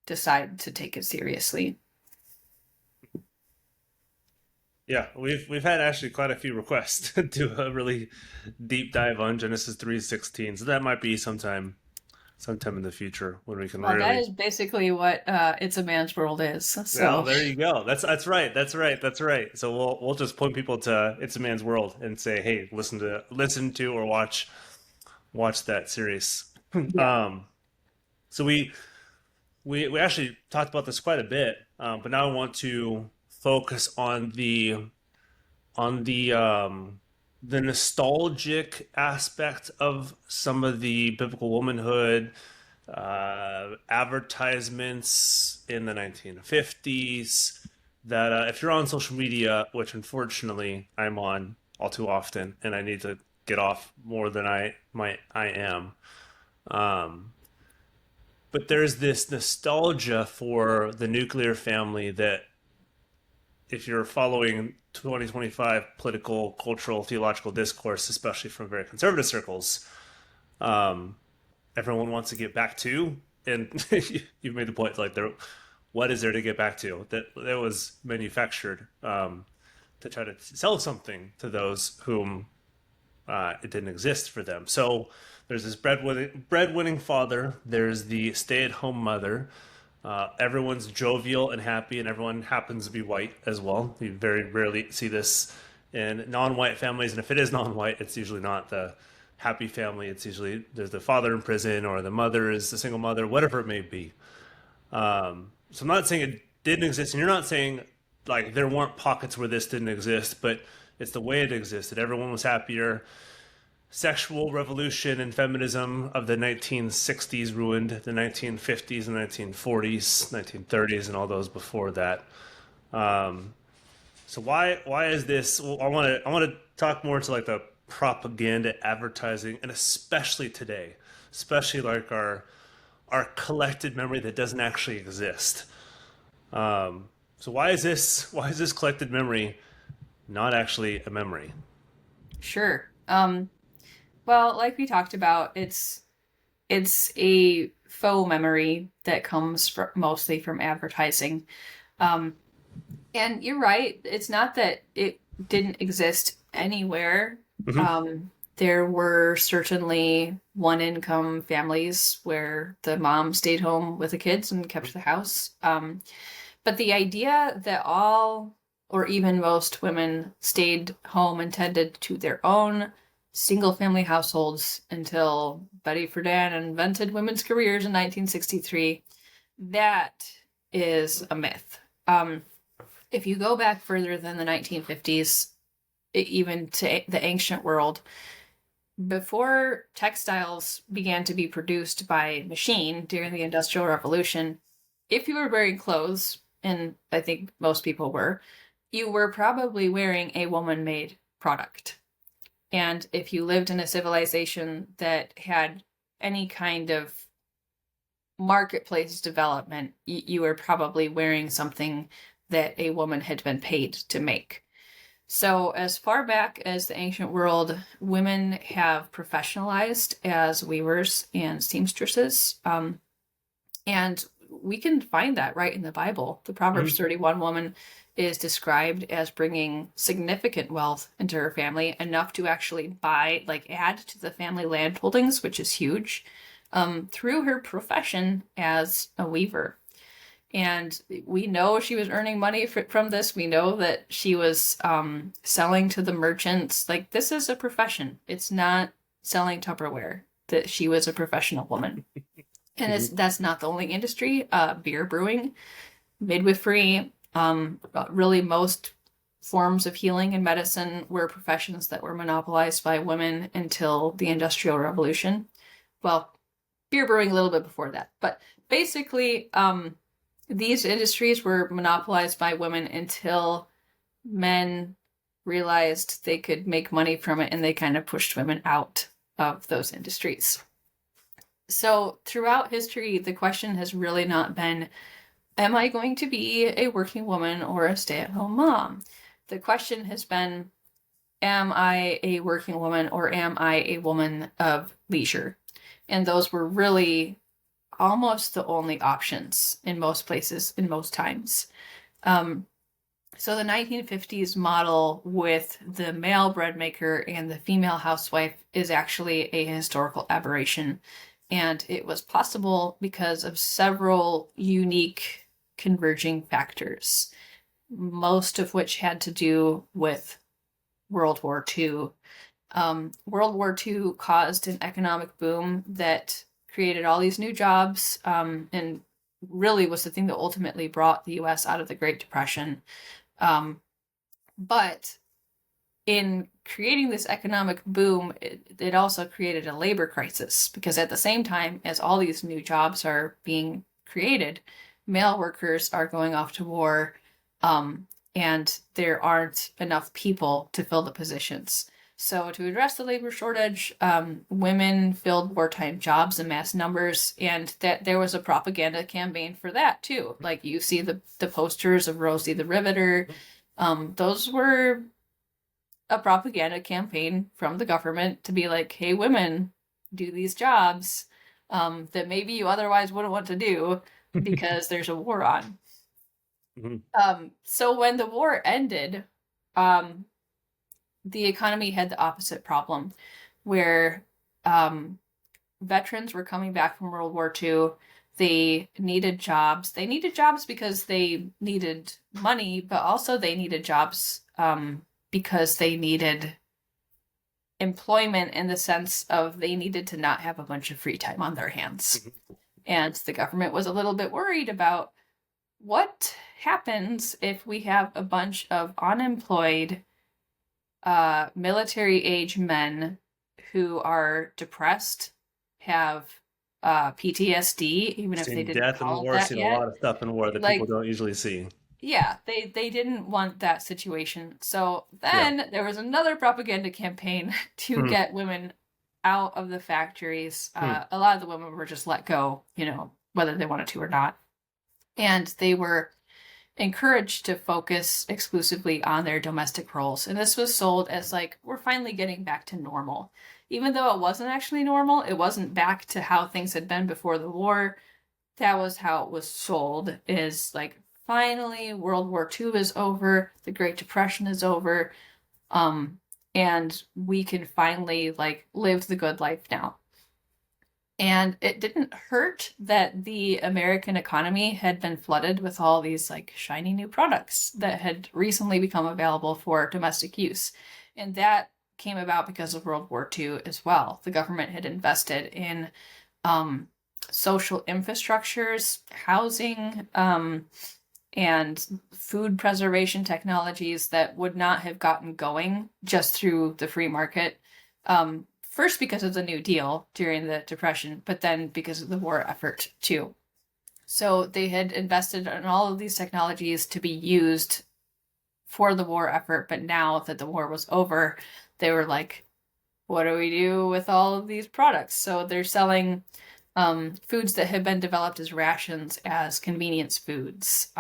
decide to take it seriously.
Yeah, we've had actually quite a few requests to do a really deep dive on Genesis 3:16. So that might be sometime in the future when we can
Well, that
really.
is basically what It's a Man's World is.
Well,
So,
there you go. That's right. That's right. That's right. So we'll just point people to It's a Man's World and say, "Hey, listen to or watch that series."
yeah,
Um, so we actually talked about this quite a bit, but now I want to focus on the nostalgic aspect of some of the biblical womanhood advertisements in the 1950s. That if you're on social media, which unfortunately I'm on all too often, and I need to get off more than I am. Um, but there's this nostalgia for the nuclear family that if you're following 2025 political, cultural, theological discourse, especially from very conservative circles, um, everyone wants to get back to. And you've made the point, like, what is there to get back to that was manufactured to try to sell something to those whom it didn't exist for them. So there's this breadwinning father. There's the stay-at-home mother. Everyone's jovial and happy, and everyone happens to be white as well. You very rarely see this in non-white families, and if it is non-white, it's usually not the happy family. It's usually there's the father in prison, or the mother is the single mother, whatever it may be. So I'm not saying it didn't exist, and you're not saying like there weren't pockets where this didn't exist, but it's the way it existed. Everyone was happier. Sexual revolution and feminism of the 1960s ruined the 1950s and 1940s, 1930s, and all those before that. Um, so why is this? Well, I want to talk more to like the propaganda, advertising, and especially today, especially like our collected memory that doesn't actually exist. So why is this collected memory not actually a memory?
sure. Well, like we talked about, it's a faux memory that comes mostly from advertising. Um, and you're right. It's not that it didn't exist anywhere.
Hmm.
Um, There were certainly one income families where the mom stayed home with the kids and kept the house. But the idea that all or even most women stayed home and tended to their own single family households until Betty Friedan invented women's careers in 1963, that is a myth. If you go back further than the 1950s, even to the ancient world, before textiles began to be produced by machine during the Industrial Revolution, if you were wearing clothes, and I think most people were, you were probably wearing a woman made product. And if you lived in a civilization that had any kind of marketplace development, you were probably wearing something that a woman had been paid to make. So, as far back as the ancient world, women have professionalized as weavers and seamstresses. And we can find that right in the Bible. The Proverbs 31 woman is described as bringing significant wealth into her family, enough to actually buy, like add to the family land holdings, which is huge, through her profession as a weaver. And we know she was earning money from this. We know that she was selling to the merchants. Like, this is a profession. It's not selling Tupperware. That she was a professional woman. And that's not the only industry. Beer brewing, midwifery, really most forms of healing and medicine were professions that were monopolized by women until the Industrial Revolution. Well, beer brewing a little bit before that. But basically, these industries were monopolized by women until men realized they could make money from it, and they kind of pushed women out of those industries. So throughout history, the question has really not been, am I going to be a working woman or a stay-at-home mom? The question has been, am I a working woman or am I a woman of leisure? And those were really almost the only options in most places, in most times. So the 1950s model with the male bread maker and the female housewife is actually a historical aberration. And it was possible because of several unique converging factors, most of which had to do with World War II. World War II caused an economic boom that created all these new jobs, and really was the thing that ultimately brought the US out of the Great Depression. But in creating this economic boom, it also created a labor crisis, because at the same time as all these new jobs are being created, male workers are going off to war, and there aren't enough people to fill the positions. So to address the labor shortage, women filled wartime jobs in mass numbers, and that there was a propaganda campaign for that too. Like, you see the posters of Rosie the Riveter. Those were a propaganda campaign from the government to be like, hey, women, do these jobs that maybe you otherwise wouldn't want to do because there's a war on. So when the war ended, the economy had the opposite problem, where veterans were coming back from World War II. They needed jobs. They needed jobs because they needed money, but also they needed jobs because they needed employment, in the sense of they needed to not have a bunch of free time on their hands. And the government was a little bit worried about what happens if we have a bunch of unemployed military age men who are depressed, have PTSD, even if they didn't
Death in
call it
war,
that
seen a
yet.
lot of stuff in war that
Like,
people don't usually see.
yeah, they didn't want that situation. So then there was another propaganda campaign to get women out of the factories. A lot of the women were just let go, whether they wanted to or not. And they were encouraged to focus exclusively on their domestic roles. And this was sold as like, we're finally getting back to normal. Even though it wasn't actually normal, it wasn't back to how things had been before the war. That was how it was sold, is like, finally World War II is over, the Great Depression is over, and and we can finally like live the good life now. And it didn't hurt that the American economy had been flooded with all these like shiny new products that had recently become available for domestic use. And that came about because of World War II as well. The government had invested in um, social infrastructures, housing, and food preservation technologies that would not have gotten going just through the free market. First, because of the New Deal during the Depression, but then because of the war effort too. So they had invested in all of these technologies to be used for the war effort, but now that the war was over, they were like, what do we do with all of these products? So they're selling foods that have been developed as rations as convenience foods.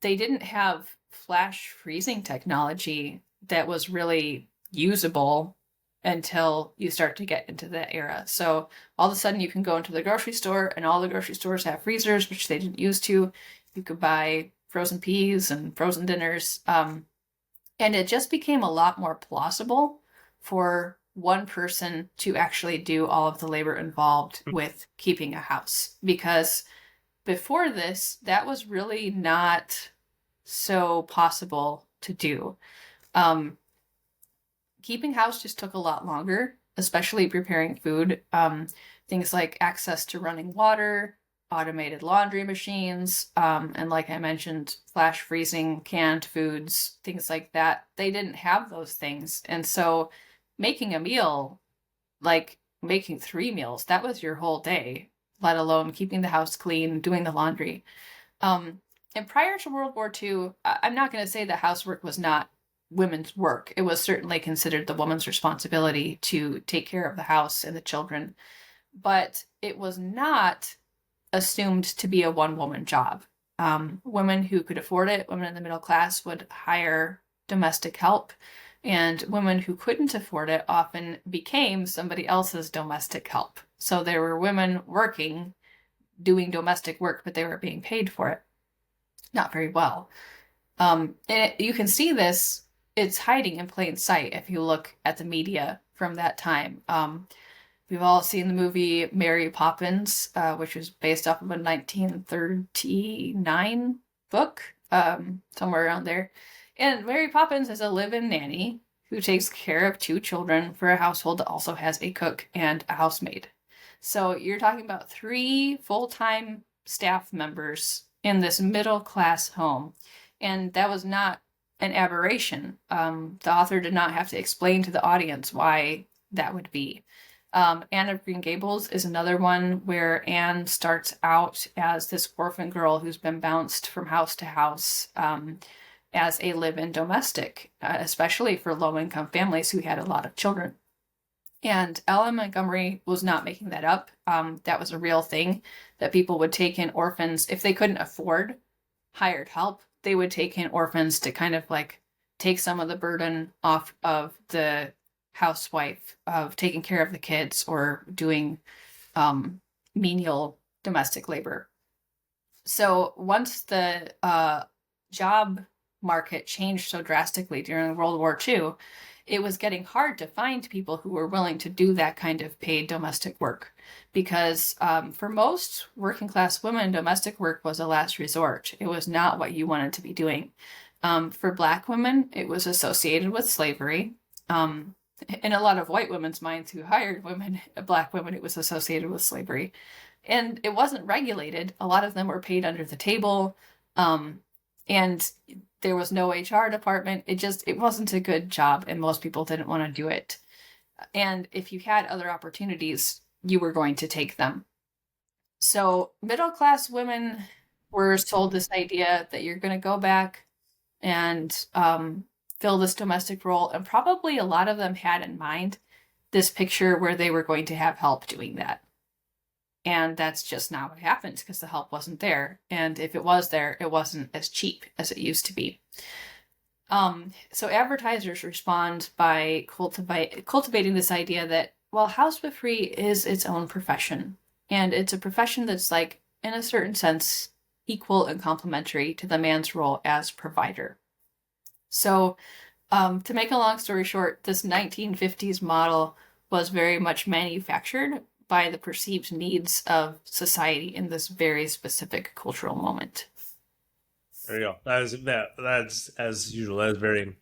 They didn't have flash freezing technology that was really usable until you start to get into that era. So all of a sudden you can go into the grocery store and all the grocery stores have freezers, which they didn't used to. You could buy frozen peas and frozen dinners. And it just became a lot more plausible for one person to actually do all of the labor involved with keeping a house. Because before this, that was really not so possible to do. Keeping house just took a lot longer, especially preparing food. Things like access to running water, automated laundry machines, and like I mentioned, flash freezing canned foods, things like that. They didn't have those things. And so making a meal, like making 3 meals, that was your whole day, let alone keeping the house clean, doing the laundry. And prior to World War II, I'm not going to say that housework was not women's work. It was certainly considered the woman's responsibility to take care of the house and the children, but it was not assumed to be a one-woman job. Women who could afford it, women in the middle class, would hire domestic help, and women who couldn't afford it often became somebody else's domestic help. So there were women working, doing domestic work, but they were being paid for it. Not very well. You can see this, it's hiding in plain sight if you look at the media from that time. We've all seen the movie Mary Poppins, which was based off of a 1939 book, somewhere around there. And Mary Poppins is a live-in nanny who takes care of 2 children for a household that also has a cook and a housemaid. So you're talking about 3 full-time staff members in this middle-class home. And that was not an aberration. The author did not have to explain to the audience why that would be. Anne of Green Gables is another one where Anne starts out as this orphan girl who's been bounced from house to house as a live-in domestic, especially for low-income families who had a lot of children. And Ellen Montgomery was not making that up. That was a real thing, that people would take in orphans if they couldn't afford hired help. They would take in orphans to kind of like take some of the burden off of the housewife of taking care of the kids or doing menial domestic labor. So once the job market changed so drastically during World War II, it was getting hard to find people who were willing to do that kind of paid domestic work, because for most working class women, domestic work was a last resort. It was not what you wanted to be doing. For Black women, it was associated with slavery. In a lot of white women's minds who hired women, Black women, it was associated with slavery. And it wasn't regulated. A lot of them were paid under the table. And there was no HR department. It wasn't a good job, and most people didn't want to do it. And if you had other opportunities, you were going to take them. So middle class women were sold this idea that you're going to go back and fill this domestic role, and probably a lot of them had in mind this picture where they were going to have help doing that. And that's just not what happened, because the help wasn't there. And if it was there, it wasn't as cheap as it used to be. So advertisers respond by cultivating this idea that, well, housewifery is its own profession. And it's a profession that's like, in a certain sense, equal and complementary to the man's role as provider. So To make a long story short, this 1950s model was very much manufactured by the perceived needs of society in this very specific cultural moment.
There you go. That's as usual. That is very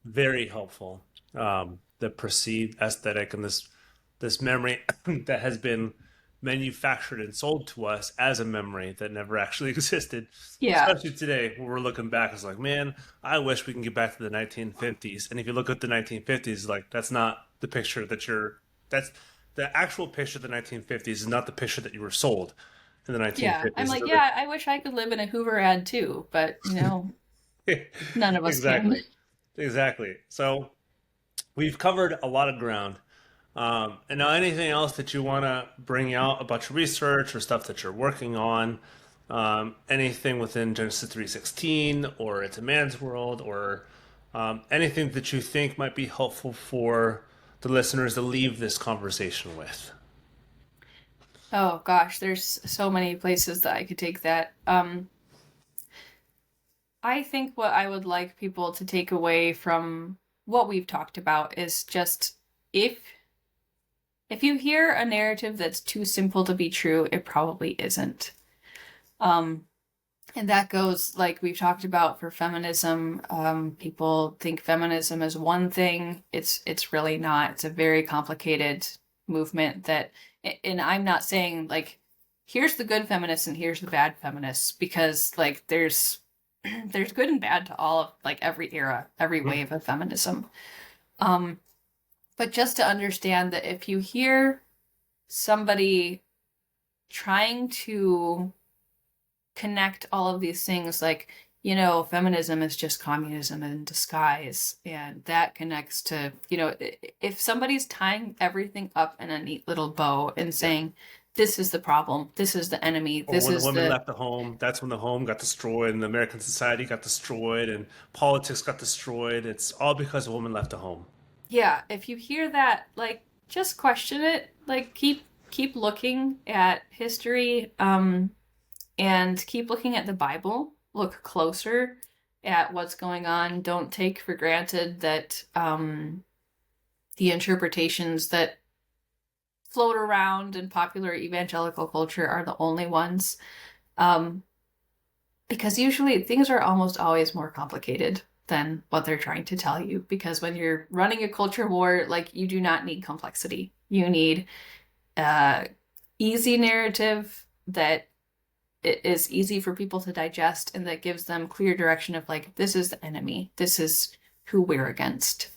very helpful. The perceived aesthetic and this memory that has been manufactured and sold to us as a memory that never actually existed.
Yeah,
Especially today, when we're looking back, it's like, man, I wish we can get back to the 1950s. And if you look at the 1950s, like that's not the picture that you're. That's the actual picture of the 1950s is not the picture that you were sold in the
yeah. I'm
1950s.
like,
So
yeah, I wish I could live in a Hoover ad too, but
that
none of us can.
exactly, exactly. So we've covered a lot of ground. And now, anything else that you want to bring out about your research or stuff that you're working on? Anything within Genesis 3:16 or It's a Man's World or anything that you think might be helpful for the listeners to leave this conversation with?
Oh gosh, there's so many places that I could take that. I think what I would like people to take away from what we've talked about is just if if you hear a narrative that's too simple to be true, it probably isn't. Um, and that goes like we've talked about for feminism. People think feminism is one thing. It's really not. It's a very complicated movement that, and I'm not saying like here's the good feminists and here's the bad feminists because like there's good and bad to all of like every era, every
Mhm.
wave of feminism. Um, but just to understand that if you hear somebody trying to connect all of these things like feminism is just communism in disguise and that connects to if somebody's tying everything up in a neat little bow and
Yeah.
saying this is the problem, this is the enemy,
Or
this
when the
is
women
the
left the home, that's when the home got destroyed and the American society got destroyed and politics got destroyed. It's all because a woman left the home.
yeah, if you hear that, like just question it, like keep looking at history, and keep looking at the Bible. Look closer at what's going on. Don't take for granted that the interpretations that float around in popular evangelical culture are the only ones. Um, because usually things are almost always more complicated than what they're trying to tell you. Because when you're running a culture war, like you do not need complexity. You need uh easy narrative that it is easy for people to digest and that gives them clear direction of like this is the enemy, this is who we're against.